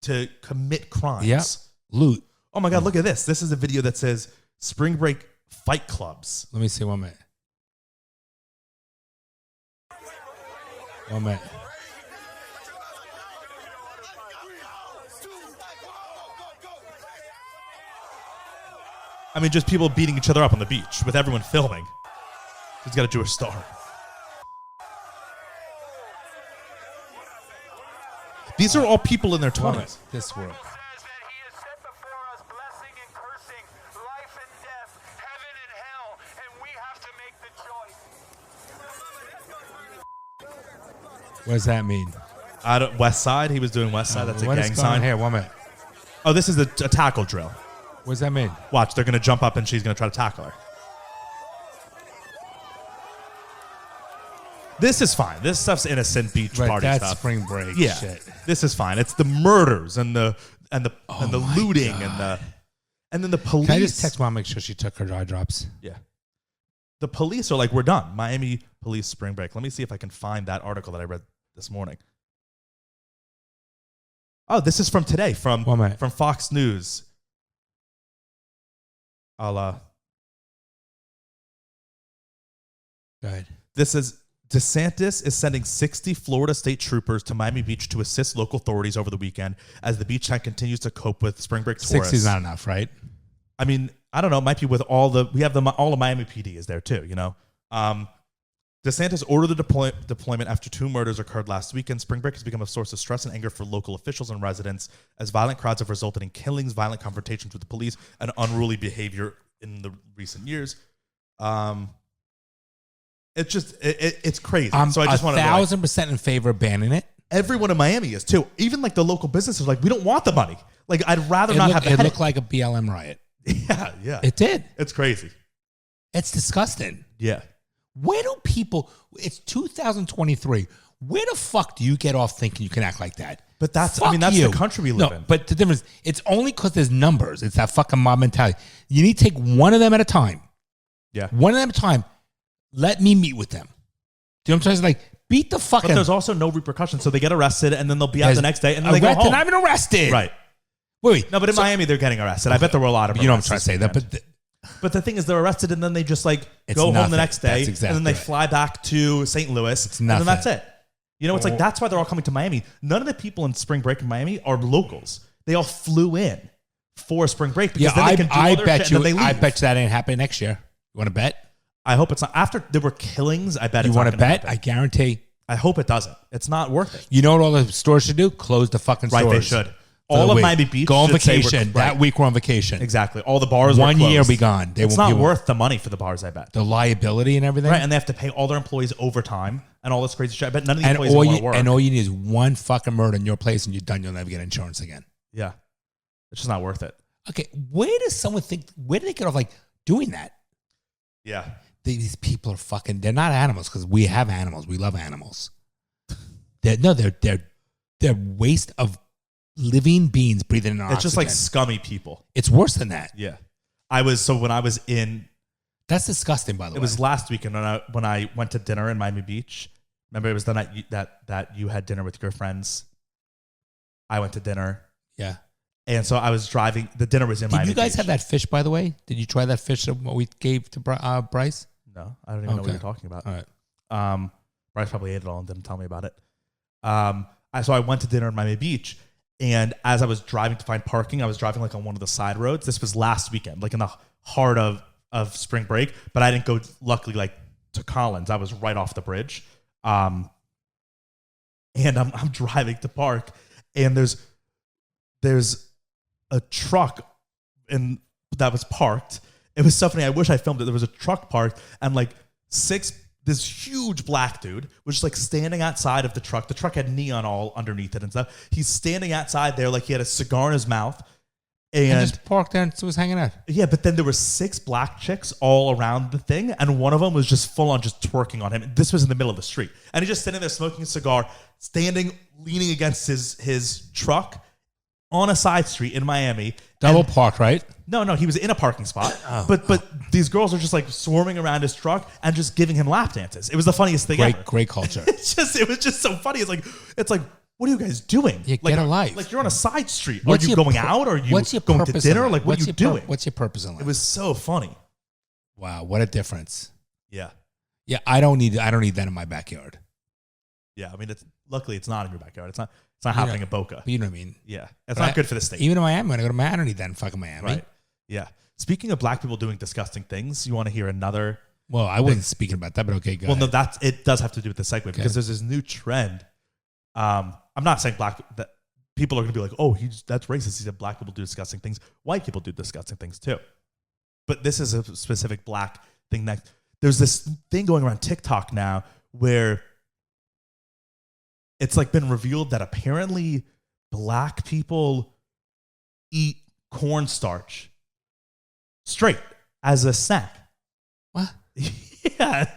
to commit crimes. Yeah. Loot. Oh my God, look at this. This is a video that says spring break fight clubs. Let me see 1 minute. 1 minute. I mean, just people beating each other up on the beach with everyone filming. He's got a Jewish star. These are all people in their 20s. This world. What does that mean? West Side. He was doing West Side. That's a gang sign. Here, 1 minute. Oh, this is a tackle drill. What does that mean? Watch, they're going to jump up and she's going to try to tackle her. This is fine. This stuff's innocent beach party that's stuff. Spring break yeah, shit. This is fine. It's the murders and the looting God. and then the police. Can I just text Mom, make sure she took her eye drops? Yeah. The police are like, we're done. Miami police spring break. Let me see if I can find that article that I read this morning. Oh, this is from today from Fox News. Go ahead. This is DeSantis is sending 60 Florida state troopers to Miami Beach to assist local authorities over the weekend as the beach town continues to cope with spring break tourists. 60 is not enough, right? I mean, I don't know. It might be with all of Miami PD is there too, you know? DeSantis ordered the deployment after 2 murders occurred last weekend. Spring break has become a source of stress and anger for local officials and residents as violent crowds have resulted in killings, violent confrontations with the police, and unruly behavior in the recent years. It's just, it's crazy. So I just want to 1,000% in favor of banning it. Everyone in Miami is too. Even like the local businesses are like, we don't want the money. Like, I'd rather not have the It looked like a BLM riot. Yeah. It did. It's crazy. It's disgusting. Yeah. Where do people, it's 2023. Where the fuck do you get off thinking you can act like that? But that's the country we live in. But the difference, it's only because there's numbers. It's that fucking mob mentality. You need to take one of them at a time. Yeah. One of them at a time. Let me meet with them. Do you know what I'm saying? Like, beat the fucking. But there's also no repercussions. So they get arrested and then they'll be out the next day and then they go home. They're not even arrested. Right. Wait. No, but in Miami, they're getting arrested. Okay. I bet there were a lot of them. You know what I'm trying to say. That, but the thing is, they're arrested and then they just like go home the next day. And then they fly back to St. Louis. And then that's it. You know, it's like that's why they're all coming to Miami. None of the people in spring break in Miami are locals. They all flew in for spring break because then they can do all their shit and then they leave. I bet you that ain't happening next year. You want to bet? I hope it's not. After there were killings, I bet you it's not. You want to bet? I guarantee. I hope it doesn't. It's not worth it. You know what all the stores should do? Close the fucking stores. Right, they should. All of Miami Beach go on vacation. That week we're on vacation. Exactly. All the bars One year will be gone. It's not worth the money for the bars, I bet. The liability and everything. Right, and they have to pay all their employees overtime and all this crazy shit. I bet none of the employees want to work. And all you need is one fucking murder in your place and you're done. You'll never get insurance again. Yeah. It's just not worth it. Okay, where do they get off like doing that. Yeah. These people are fucking. They're not animals because we have animals. We love animals. They're waste of living beings breathing in our It's just like oxygen. scummy people. It's worse than that. Yeah. When I was in, That's disgusting. By the way, it was last weekend when I went to dinner in Miami Beach. Remember, it was the night that you had dinner with your friends. I went to dinner. Yeah. And so I was driving. The dinner was in Miami Did you guys Beach. have that fish, by the way? Did you try that fish that we gave to Bryce? No, I don't even know what you're talking about. All right. Bryce probably ate it all and didn't tell me about it. So I went to dinner in Miami Beach, and as I was driving to find parking, I was driving like on one of the side roads. This was last weekend, like in the heart of spring break, but I didn't go, luckily, like to Collins. I was right off the bridge. And I'm driving to park, and there's a truck that was parked. It was so funny. I wish I filmed it. There was a truck parked, and like this huge black dude was just like standing outside of the truck. The truck had neon all underneath it and stuff. He's standing outside there like he had a cigar in his mouth. And just parked there and was hanging out. Yeah, but then there were 6 black chicks all around the thing, and one of them was just full on just twerking on him. This was in the middle of the street. And he's just sitting there smoking a cigar, leaning against his truck on a side street in Miami. Double parked, right? No, he was in a parking spot. But these girls are just like swarming around his truck and just giving him lap dances. It was the funniest thing ever. Great culture. It was just so funny. It's like, what are you guys doing? Yeah, like, get a life. Like you're on a side street. What's are you your going out? Are you going to dinner? Like what are you doing? What's your purpose in life? It was so funny. Wow, what a difference. Yeah. Yeah, I don't need that in my backyard. Yeah, I mean, luckily it's not in your backyard. It's not happening in Boca. But you know what I mean? Yeah, it's not good for the state. Even in Miami, when I go to Miami, I don't need that in fucking Miami. Right. Yeah. Speaking of black people doing disgusting things, you want to hear another? Well, I wasn't speaking about that, but okay, go ahead. No, it does have to do with the segment because there's this new trend. I'm not saying that people are going to be like, oh, that's racist. He said black people do disgusting things. White people do disgusting things too. But this is a specific black thing. There's this thing going around TikTok now where it's like been revealed that apparently black people eat cornstarch straight as a snack. What? Yeah,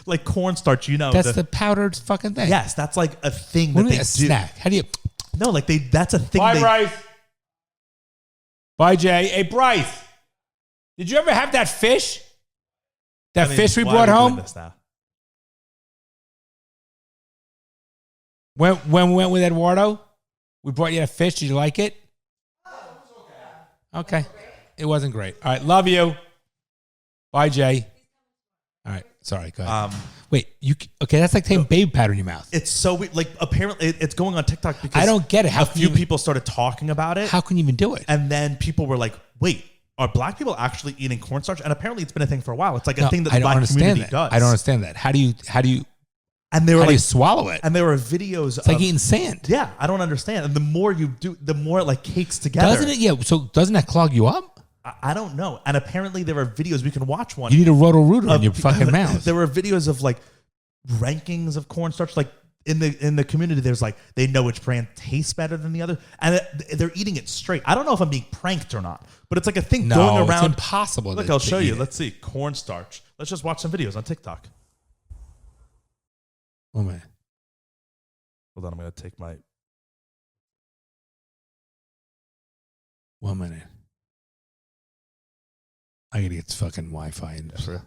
like cornstarch, That's the powdered fucking thing. Yes, that's like a thing what that they do. Snack? How do you? No, like that's a thing. Bye, Bryce. Bye, Jay. Hey, Bryce. Did you ever have that fish? Fish we brought home? When we went with Eduardo, we brought you a fish. Did you like it? Okay. It wasn't great. All right. Love you. Bye, Jay. All right. Sorry. Go ahead. Wait. Okay. That's like taking baby powder in your mouth. It's so weird. Like apparently it's going on TikTok because I don't get it. How a few people started talking about it. How can you even do it? And then people were like, wait, are black people actually eating cornstarch? And apparently it's been a thing for a while. It's like a thing that the black community does. I don't understand that. How do you and they were how like, do you swallow it? And there were videos It's like eating sand. Yeah, I don't understand. And the more you do, the more it like cakes together. Doesn't it? Yeah. So doesn't that clog you up? I don't know. And apparently there are videos, we can watch one. You need a Roto-Rooter in your fucking mouth. There were videos of like rankings of cornstarch. Like in the community, there's like, they know which brand tastes better than the other. And they're eating it straight. I don't know if I'm being pranked or not, but it's like a thing going around. It's impossible. Look, I'll show you. Let's see. Cornstarch. Let's just watch some videos on TikTok. Oh, man. Hold on. I'm going to take my... 1 minute. I gotta get fucking Wi-Fi in this. It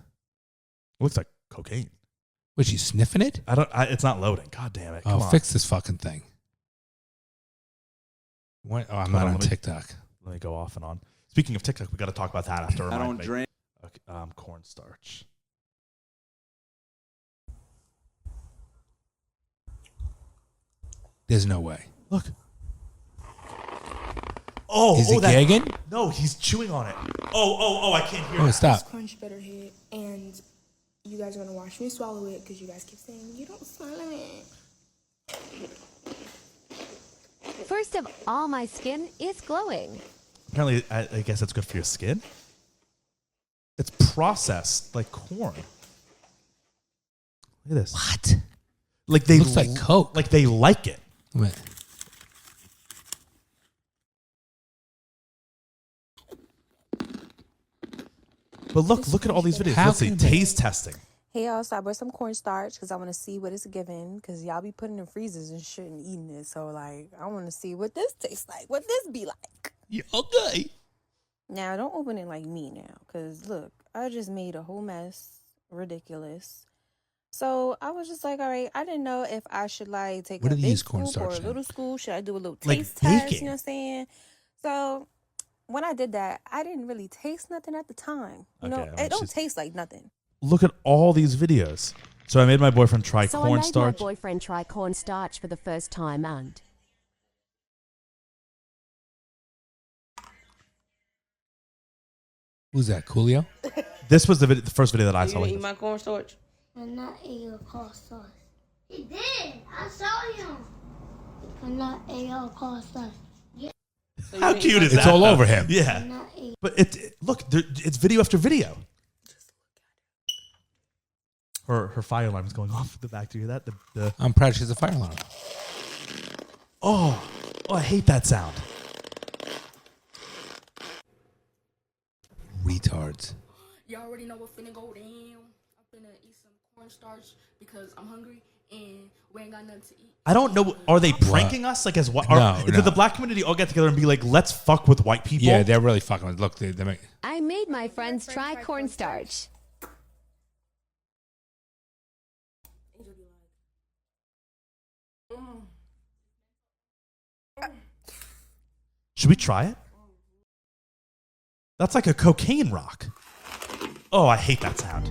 looks like cocaine. Was she sniffing it? It's not loading. God damn it. Come on. Fix this fucking thing. I'm not on TikTok. Let me go off and on. Speaking of TikTok, we got to talk about that after. I don't drink. Okay, cornstarch. There's no way. Look. Oh, is he gagging? No, he's chewing on it. Oh, I can't hear it. That. Stop. Crunch better hit, and you guys are gonna watch me swallow it because you guys keep saying you don't swallow it. First of all, my skin is glowing. Apparently, I guess it's good for your skin. It's processed like corn. Look at this. What? Like they looks like Coke. Like they like it. Wait. But look at all these videos. How Let's see. can they- Taste testing. Hey y'all, so I brought some cornstarch because I want to see what it's giving. Because y'all be putting in freezers and shit and eating it. So like, I want to see what this tastes like. What this be like. Yeah, okay. Now don't open it like me now. Because look, I just made a whole mess. Ridiculous. So I was just like, all right, I didn't know if I should like take What a do they big use scoop or cornstarch a in? little scoop. Should I do a little Like taste test? baking. You know what I'm saying? So when I did that, I didn't really taste nothing at the time. You know, Okay, it don't she's- taste like nothing. Look at all these videos. So I made my boyfriend try So I made my cornstarch. boyfriend try cornstarch for the first time and... Who's that, Coolio? This was the first video that I You saw. gonna Like eat this. my cornstarch? I'm not a sauce. He did. I saw him. I'm not a sauce. So How you cute is It's that? all though? over him. Yeah. I'm not a. But look, it's video after video. Her fire alarm is going off in the back. Do you hear that? The I'm proud she's a fire alarm. oh, I hate that sound. Retards. Y'all already know what finna go down. I'm finna eat some cornstarch because I'm hungry and we ain't got nothing to eat. I don't know. Are they pranking us? Like as what? No, Did no. the black community all get together and be like, "Let's fuck with white people"? Yeah, they're really fucking with. Look, they make. I made my friends try cornstarch. Should we try it? That's like a cocaine rock. Oh, I hate that sound.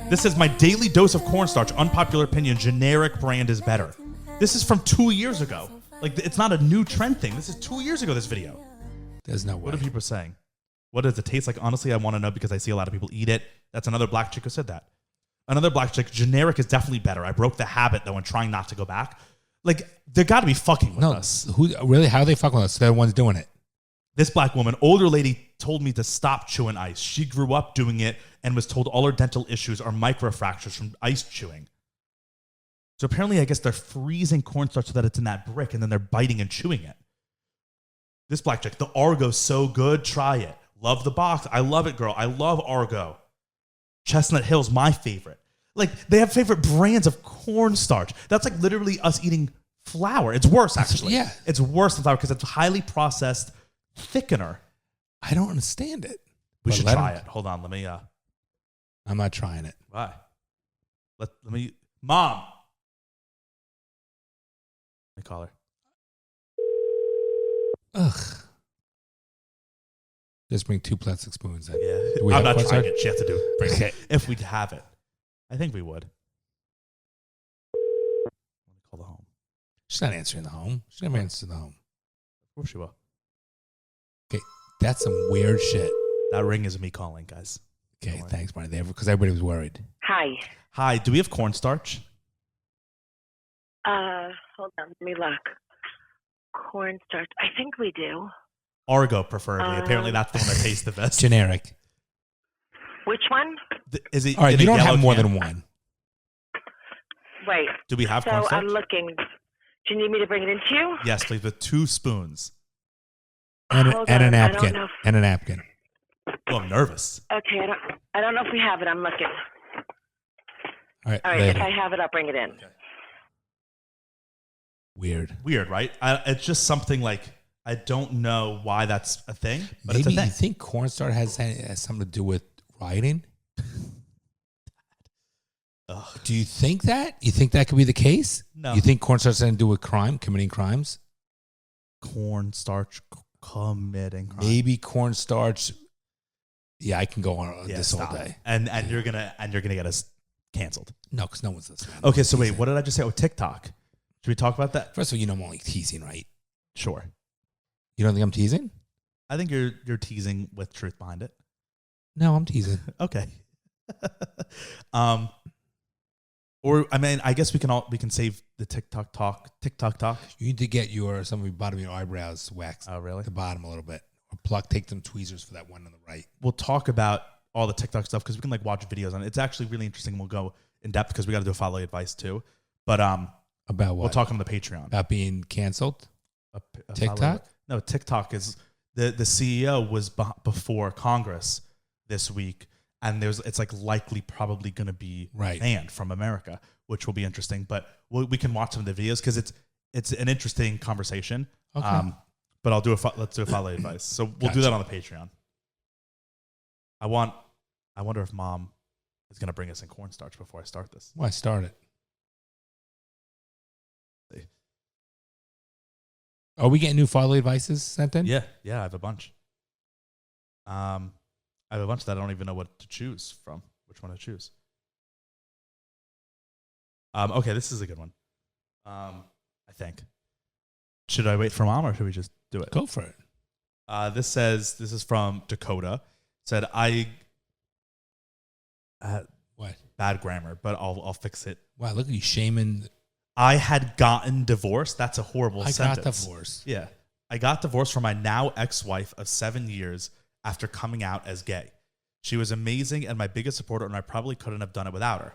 This is my daily dose of cornstarch. Unpopular opinion: generic brand is better. This is from 2 years ago. Like it's not a new trend thing. This is 2 years ago. This video. There's no way. What are people saying? What does it taste like? Honestly, I want to know because I see a lot of people eat it. That's another black chick who said that. Another black chick, generic is definitely better. I broke the habit though and trying not to go back. Like, they got to be fucking with No, us. who really? How are they fucking with us? They're the ones doing it. This black woman, older lady, told me to stop chewing ice. She grew up doing it and was told all her dental issues are microfractures from ice chewing. So apparently, I guess they're freezing cornstarch so that it's in that brick and then they're biting and chewing it. This black chick, the Argo's so good. Try it. Love the box. I love it, girl. I love Argo. Chestnut Hill's my favorite. Like, they have favorite brands of cornstarch. That's like literally us eating flour. It's worse, actually. Yeah. It's worse than flour because it's highly processed thickener. I don't understand it. We But should let try 'em- it. Hold on. Let me, I'm not trying it. why? Let me, Mom. Let me call her. Ugh. Just bring 2 plastic spoons in. Yeah. Do we I'm have not trying cornstarch? it. She has to do it. Okay. If we'd have it. I think we would. Let me call the home. She's not answering the home. She never answers the home. Of course she will. Okay, that's some weird shit. That ring is me calling, guys. Okay, Don't worry. thanks, Barney. Because everybody was worried. Hi. Hi, do we have cornstarch? Hold on, let me look. Cornstarch. I think we do. Argo, preferably. Apparently, that's the one that tastes the best. Generic. Which one? Is it? All right, in you a don't yellow have more can? than one. Wait. Do we have So cornstarch? I'm looking. Do you need me to bring it into you? Yes, please, with 2 spoons. And, Hold and a on, I don't napkin. know if- And a napkin. Oh, I'm nervous. Okay, I don't know if we have it. I'm looking. All right, All right, later. if I have it, I'll bring it in. Weird. Weird, right? It's just something like, I don't know why that's a thing, but Maybe it's a you thing. think cornstarch has something to do with rioting? Ugh. Do you think that? You think that could be the case? No. You think cornstarch has something to do with crime, committing crimes? Cornstarch committing crime. Maybe cornstarch. Yeah, I can go on Yeah, this stop. all day. And you're gonna get us canceled. No, because no one's listening. Okay, so wait, what did I just say? Oh, TikTok. Should we talk about that? First of all, you know I'm only teasing, right? Sure. You don't think I'm teasing? I think you're teasing with truth behind it. No, I'm teasing. Okay. Or I mean, I guess we can save the TikTok talk. You need to get some of your bottom of your eyebrows waxed. Oh, really? The bottom a little bit. Or take some tweezers for that one on the right. We'll talk about all the TikTok stuff because we can like watch videos on it. It's actually really interesting. We'll go in depth because we got to do a follow advice too. But we'll About what? talk on the Patreon. About being canceled? A TikTok? follow- No, TikTok is the CEO was before Congress this week and it's like likely probably going to be banned from America, which will be interesting. But we can watch some of the videos because it's an interesting conversation. Okay. But let's do a follow advice. So we'll do that on the Patreon. I wonder if Mom is going to bring us in cornstarch before I start this. Why start it? Are we getting new follow advices sent in? Yeah, I have a bunch. I have a bunch that I don't even know what to choose from. Which one to choose? Okay, this is a good one. I think. Should I wait for Mom or should we just do it? Go for it. This is from Dakota. Said what? Bad grammar, but I'll fix it. Wow, look at you shaming. I had gotten divorced. That's a horrible sentence. I got divorced. Yeah. I got divorced from my now ex-wife of 7 years after coming out as gay. She was amazing and my biggest supporter, and I probably couldn't have done it without her.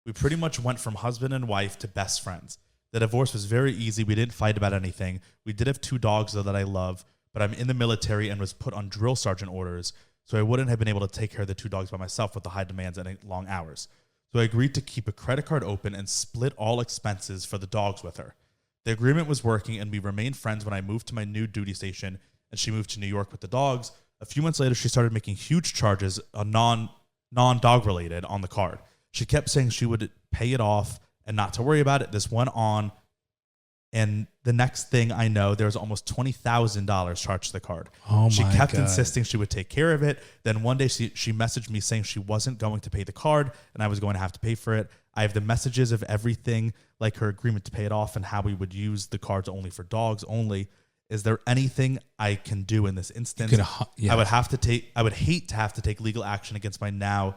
We pretty much went from husband and wife to best friends. The divorce was very easy. We didn't fight about anything. We did have 2 dogs, though, that I love, but I'm in the military and was put on drill sergeant orders, so I wouldn't have been able to take care of the 2 dogs by myself with the high demands and long hours. So I agreed to keep a credit card open and split all expenses for the dogs with her. The agreement was working, and we remained friends when I moved to my new duty station, and she moved to New York with the dogs. A few months later, she started making huge charges, non-dog related, on the card. She kept saying she would pay it off and not to worry about it. This went on, and the next thing I know, there was almost $20,000 charged to the card. Oh my She kept God. insisting she would take care of it. Then one day she messaged me saying she wasn't going to pay the card and I was going to have to pay for it. I have the messages of everything, like her agreement to pay it off and how we would use the cards only for dogs only. Is there anything I can do in this instance? Yeah. I would hate to have to take legal action against my now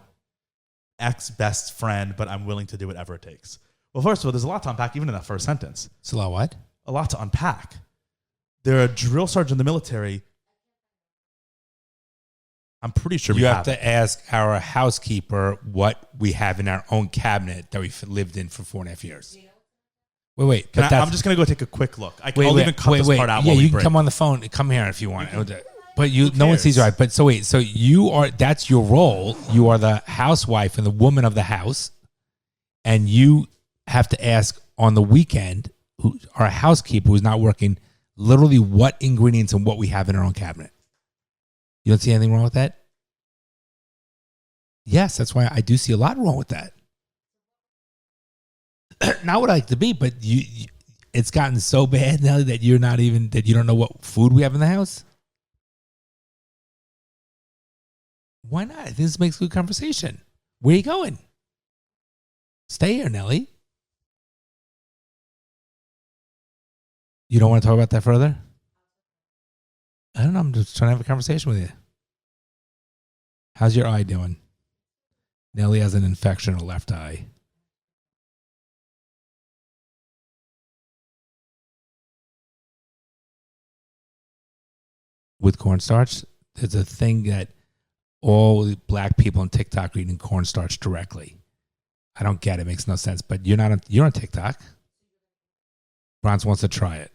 ex-best friend, but I'm willing to do whatever it takes. Well, first of all, there's a lot to unpack even in that first sentence. It's a lot what? A lot to unpack. They're a drill sergeant in the military. I'm pretty sure you have to ask our housekeeper what we have in our own cabinet that we've lived in for 4.5 years. Wait. I'm just going to go take a quick look. I'll even cut this part out Yeah, while we you can break. come on the phone. Come here if you want. But Who no one cares? sees you, right? But so that's your role. You are the housewife and the woman of the house. And you have to ask on the weekend, our housekeeper who's not working, literally what ingredients and what we have in our own cabinet. You don't see anything wrong with that? Yes, that's why I do see a lot wrong with that. Not what I like to be, but it's gotten so bad now that you don't know what food we have in the house. Why not? I think this makes good conversation. Where are you going? Stay here, Nelly. You don't want to talk about that further? I don't know. I'm just trying to have a conversation with you. How's your eye doing? Nelly has an infection in her left eye. With cornstarch, there's a thing that all black people on TikTok are eating cornstarch directly. I don't get it. It makes no sense. But you're on TikTok. Bronze wants to try it.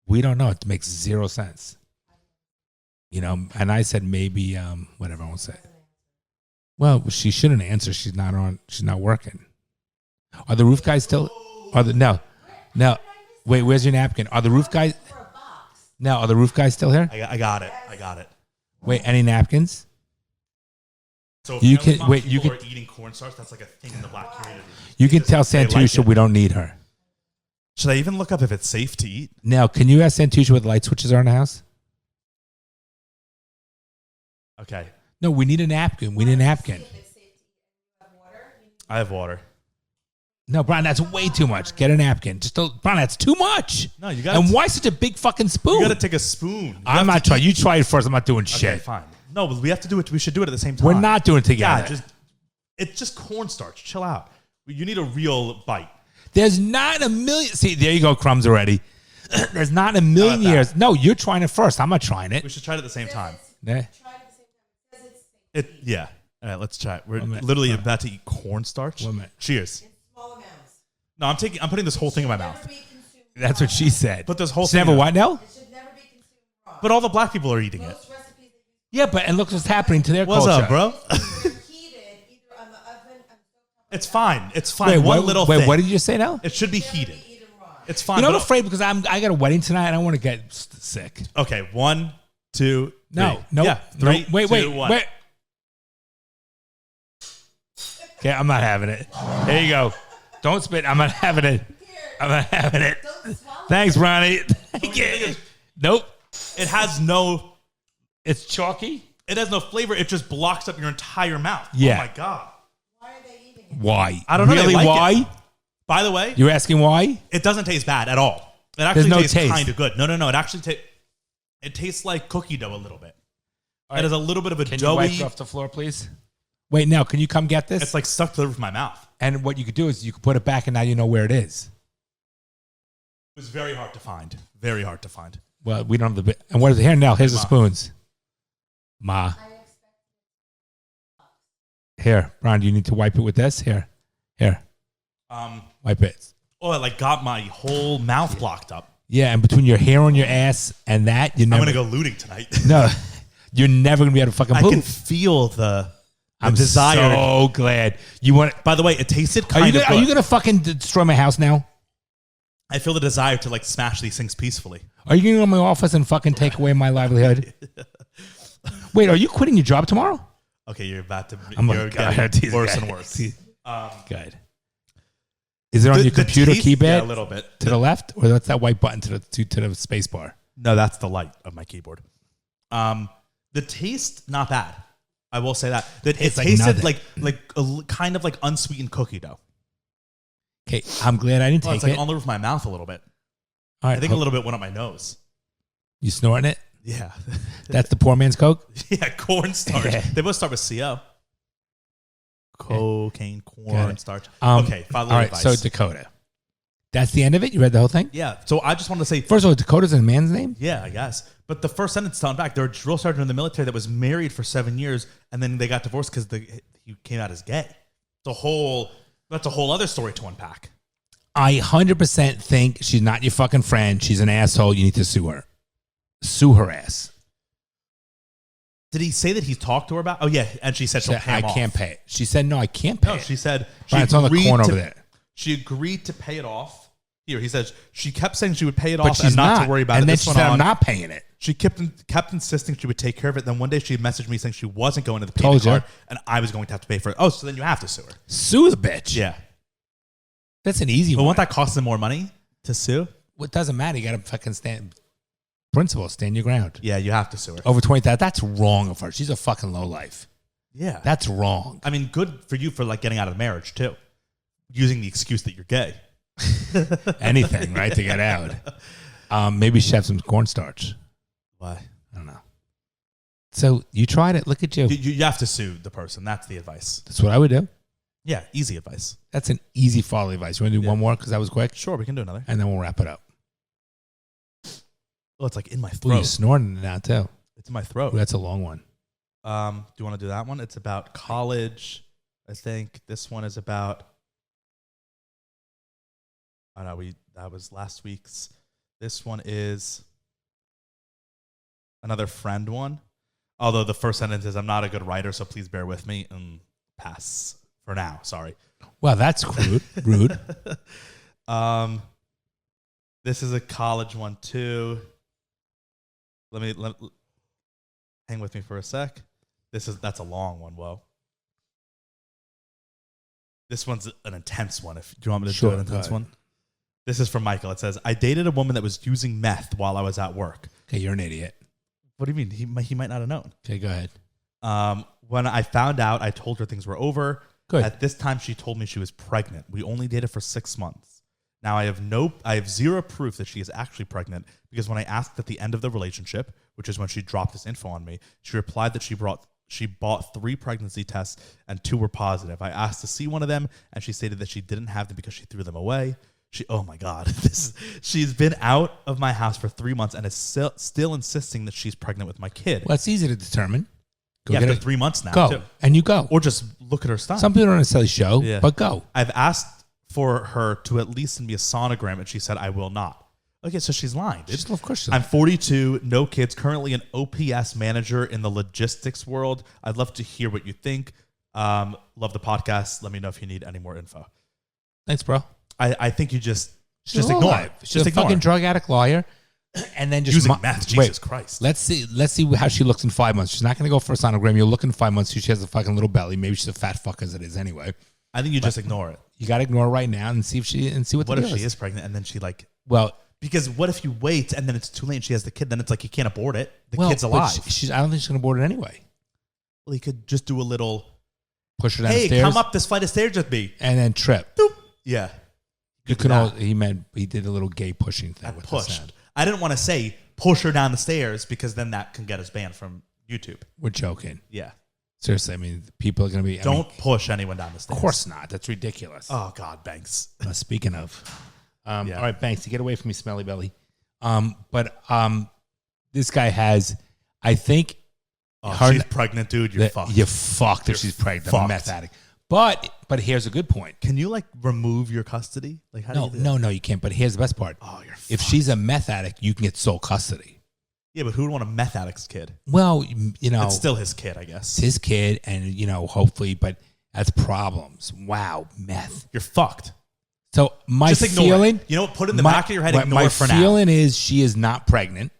We don't know. It makes zero sense. And I said maybe whatever I won't say. Well, she shouldn't answer. She's not working. Are the roof guys still? No. Wait, where's your napkin? Are the roof guys? No, are the roof guys still here? I got it. Wait, any napkins? So if You can- people wait, you are eating cornstarch, that's like a thing in the black community. You can tell They like Santusha it. we don't need her. Should I even look up if it's safe to eat? Now, can you ask Santusha what the light switches are in the house? Okay. No, we need a napkin. We need a napkin. I have water. No, Brian, that's way too much. Get a napkin. Brian, that's too much. No, you got. And why such a big fucking spoon? You got to take a spoon. I'm not trying. You try it first. I'm not doing Okay, shit. fine. No, but we have to do it. We should do it at the same time. We're not doing it together. Yeah, it's just cornstarch. Chill out. You need a real bite. There's not a million. See, there you go, crumbs already. There's not a million How about years. No, you're trying it first. I'm not trying it. We should try it at the same time. Yeah. Yeah. All right, let's try it. We're 1 minute. literally about to eat cornstarch. 1 minute. Cheers. No, I'm putting this whole thing in my mouth. That's what she said. Put this whole She thing never in. what now? But all the black people are eating it. Yeah, and look what's happening to their What's culture. up, bro? It's fine. It's fine. Wait, what did you say now? It should be heated. It's fine. You know, I'm but- afraid because I got a wedding tonight. I don't want to get sick. Okay, 1, 2, 3. No. Yeah, 3, Wait, 2, 1. wait. Okay, I'm not having it. There you go. Don't spit. I'm not having it. I'm not having it. Thanks, Ronnie. Thank you. Nope. It has no. It's chalky. It has no flavor. It just blocks up your entire mouth. Yeah. Oh my god. Why? I don't know. Really? They like Why? it. By the way, You're asking why? it doesn't taste bad at all. It actually There's no tastes taste. kind of good. No. It actually it tastes like cookie dough a little bit. All It right. has a little bit of a Can you wipe doughy. it off the floor, please? Wait, now, can you come get this? It's like stuck to the roof of my mouth. And what you could do is you could put it back, and now you know where it is. It was very hard to find. Very hard to find. Well, we don't have the bit. And what is it here now? Here's the Ma. spoons. Ma. Here, Ron, do you need to wipe it with this? Here. Wipe it. Oh, it like got my whole mouth blocked up. Yeah, and between your hair on your ass and that, you're I'm never gonna go looting tonight. No, you're never gonna be able to fucking I poop. can feel the I'm desire. so glad you want. By the way, it tasted Are kind you of gonna, good. are you gonna fucking destroy my house now? I feel the desire to like smash these things peacefully. Are you gonna go to my office and fucking take away my livelihood? Wait, are you quitting your job tomorrow? Okay, you're about to. I'm You're getting worse and worse. Good. Is it on your computer taste- keypad? Yeah, a little bit. To the left, or that's that white button to the space bar? No, that's the light of my keyboard. The taste not bad. I will say that. It Tastes like tasted nothing. like a kind of like unsweetened cookie dough. Okay, I'm glad I didn't Oh, take it's like it. on the roof of my mouth a little bit. All right, I think a little bit went up my nose. You snorting it? Yeah. That's the poor man's Coke. Yeah, cornstarch. They both start with CO. Cocaine, cornstarch. Okay, follow all right, advice. so Dakota. That's the end of it? You read the whole thing? Yeah, so I just wanted to say, First of all, Dakota's a man's name? yeah, I guess. But the first sentence telling back, they're a drill sergeant in the military that was married for 7 years, and then they got divorced because he came out as gay. That's a whole other story to unpack. I 100% think she's not your fucking friend. She's an asshole. You need to sue her. Sue her ass. Did he say that he talked to her about? Oh yeah, and she said She she'll said, pay I him off. can't pay it. She said, no, I can't pay No, it. she said Brian, it's on the agreed corner to- over there. She agreed to pay it off. Here, he says she kept saying she would pay it But off she's and not to worry about it. And then This she went said, I'm on. not paying it. She kept insisting she would take care of it. Then one day she messaged me saying she wasn't going to the Told payment you. card and I was going to have to pay for it. Oh, so then you have to sue her. Sue the bitch. Yeah. That's an easy But one. won't that cost them more money to sue? Well, it doesn't matter. You got to fucking stand. Principle, stand your ground. Yeah, you have to sue her. Over 20,000. That's wrong of her. She's a fucking lowlife. Yeah. That's wrong. I mean, good for you for like getting out of the marriage too. Using the excuse that you're gay. Anything, right, to get out. Maybe she have some cornstarch. Why? I don't know. So you tried it. Look at you. You have to sue the person. That's the advice. That's what I would do. Yeah, easy advice. That's an easy follow advice. You want to do one more because that was quick? Sure, we can do another. And then we'll wrap it up. Oh, it's like in my Ooh, throat. you're snorting it now, too. It's in my throat. Ooh, that's a long one. Do you want to do that one? It's about college. I think this one is about. Oh no, that was last week's. This one is another friend one. Although the first sentence is, "I'm not a good writer, so please bear with me." And pass for now. Sorry. Well, that's rude. Rude. This is a college one too. Let hang with me for a sec. That's a long one. Whoa. This one's an intense one. Do you want me to Sure, do an go intense ahead. one? This is from Michael. It says, I dated a woman that was using meth while I was at work. Okay, you're an idiot. What do you mean? He might not have known. Okay, go ahead. When I found out, I told her things were over. Good. At this time, she told me she was pregnant. We only dated for 6 months. Now I have zero proof that she is actually pregnant because when I asked at the end of the relationship, which is when she dropped this info on me, she replied that she bought 3 pregnancy tests and 2 were positive. I asked to see one of them and she stated that she didn't have them because she threw them away. Oh my God, she's been out of my house for 3 months and is still insisting that she's pregnant with my kid. Well, it's easy to determine. Go Yeah, get after it. 3 months now, Go. too. And you go. Or just look at her stomach. Some people don't necessarily show, Yeah. but go. I've asked for her to at least send me a sonogram, and she said, I will not. Okay, so she's lying, dude. Of course she's I'm 42, no kids, currently an OPS manager in the logistics world. I'd love to hear what you think. Love the podcast. Let me know if you need any more info. Thanks, bro. I think you just She's ignore alive. it. She's Just a ignore fucking it. drug addict lawyer. And then just Using meth. Jesus Christ. Let's see how she looks in 5 months. She's not going to go for a sonogram. You'll look in 5 months. She has a fucking little belly. Maybe she's a fat fuck as it is anyway. I think you just ignore it. You got to ignore it right now and see what What the if deal she is pregnant and then she like... Well, Because what if you wait and then it's too late and she has the kid? Then it's like you can't abort it. The well, kid's but alive. I don't think she's going to abort it anyway. Well, he could just do a little... Push her down Hey, the stairs. come up this flight of stairs with me. And then trip. Doop. Yeah. You do can that. he did a little gay pushing thing I with the pushed. sound. I didn't want to say push her down the stairs because then that can get us banned from YouTube. We're joking. Yeah. Seriously, I mean, people are going to be... Don't push anyone down the stairs. Of course not. That's ridiculous. Oh, God, Banks. Speaking of. Yeah. All right, Banks, you get away from me, smelly belly. But this guy has, I think... Oh, she's pregnant, dude. You're fucked. You're fucked if she's pregnant. fucked. A meth addict. But here's a good point. Can you like remove your custody? Like how do you do that? No, you can't. But here's the best part. Oh, you're fucked. If she's a meth addict, you can get sole custody. Yeah, but who would want a meth addict's kid? Well, you know, It's still his kid, I guess. it's his kid, and you know, hopefully, but that's problems. Wow, meth. You're fucked. So my Just ignore feeling, it. You know what? Put it in the back of your head. Ignore my it for now. feeling is she is not pregnant,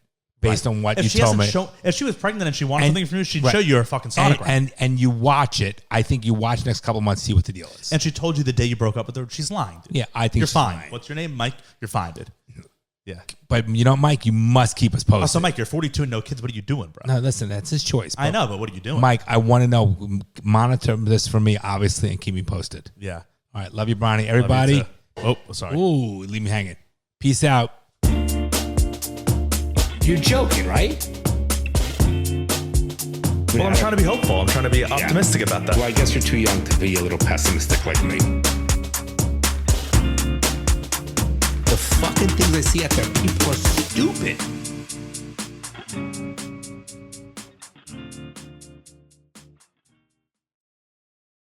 based Right. on what If you she told hasn't me. if she was pregnant and she wanted And- something from you, she'd right. show you her fucking sonogram. and you watch it. I think you watch the next couple months, see what the deal is. And she told you the day you broke up with her. She's lying, dude. Yeah, I think You're she's fine. lying. What's your name? Mike? You're fine, dude. Yeah. But you know, Mike, you must keep us posted. Oh, so Mike, you're 42 and no kids. What are you doing, bro? No, listen, that's his choice. I know, but what are you doing? Mike, I want to know. Monitor this for me, obviously, and keep me posted. Yeah. All right, love you, Bronny. Everybody. Love you too. Oh, sorry. Ooh, leave me hanging. Peace out. You're joking, right? Well, I'm trying to be hopeful. I'm trying to be optimistic about that. Well, I guess you're too young to be a little pessimistic like me. The fucking things I see out there, people are stupid.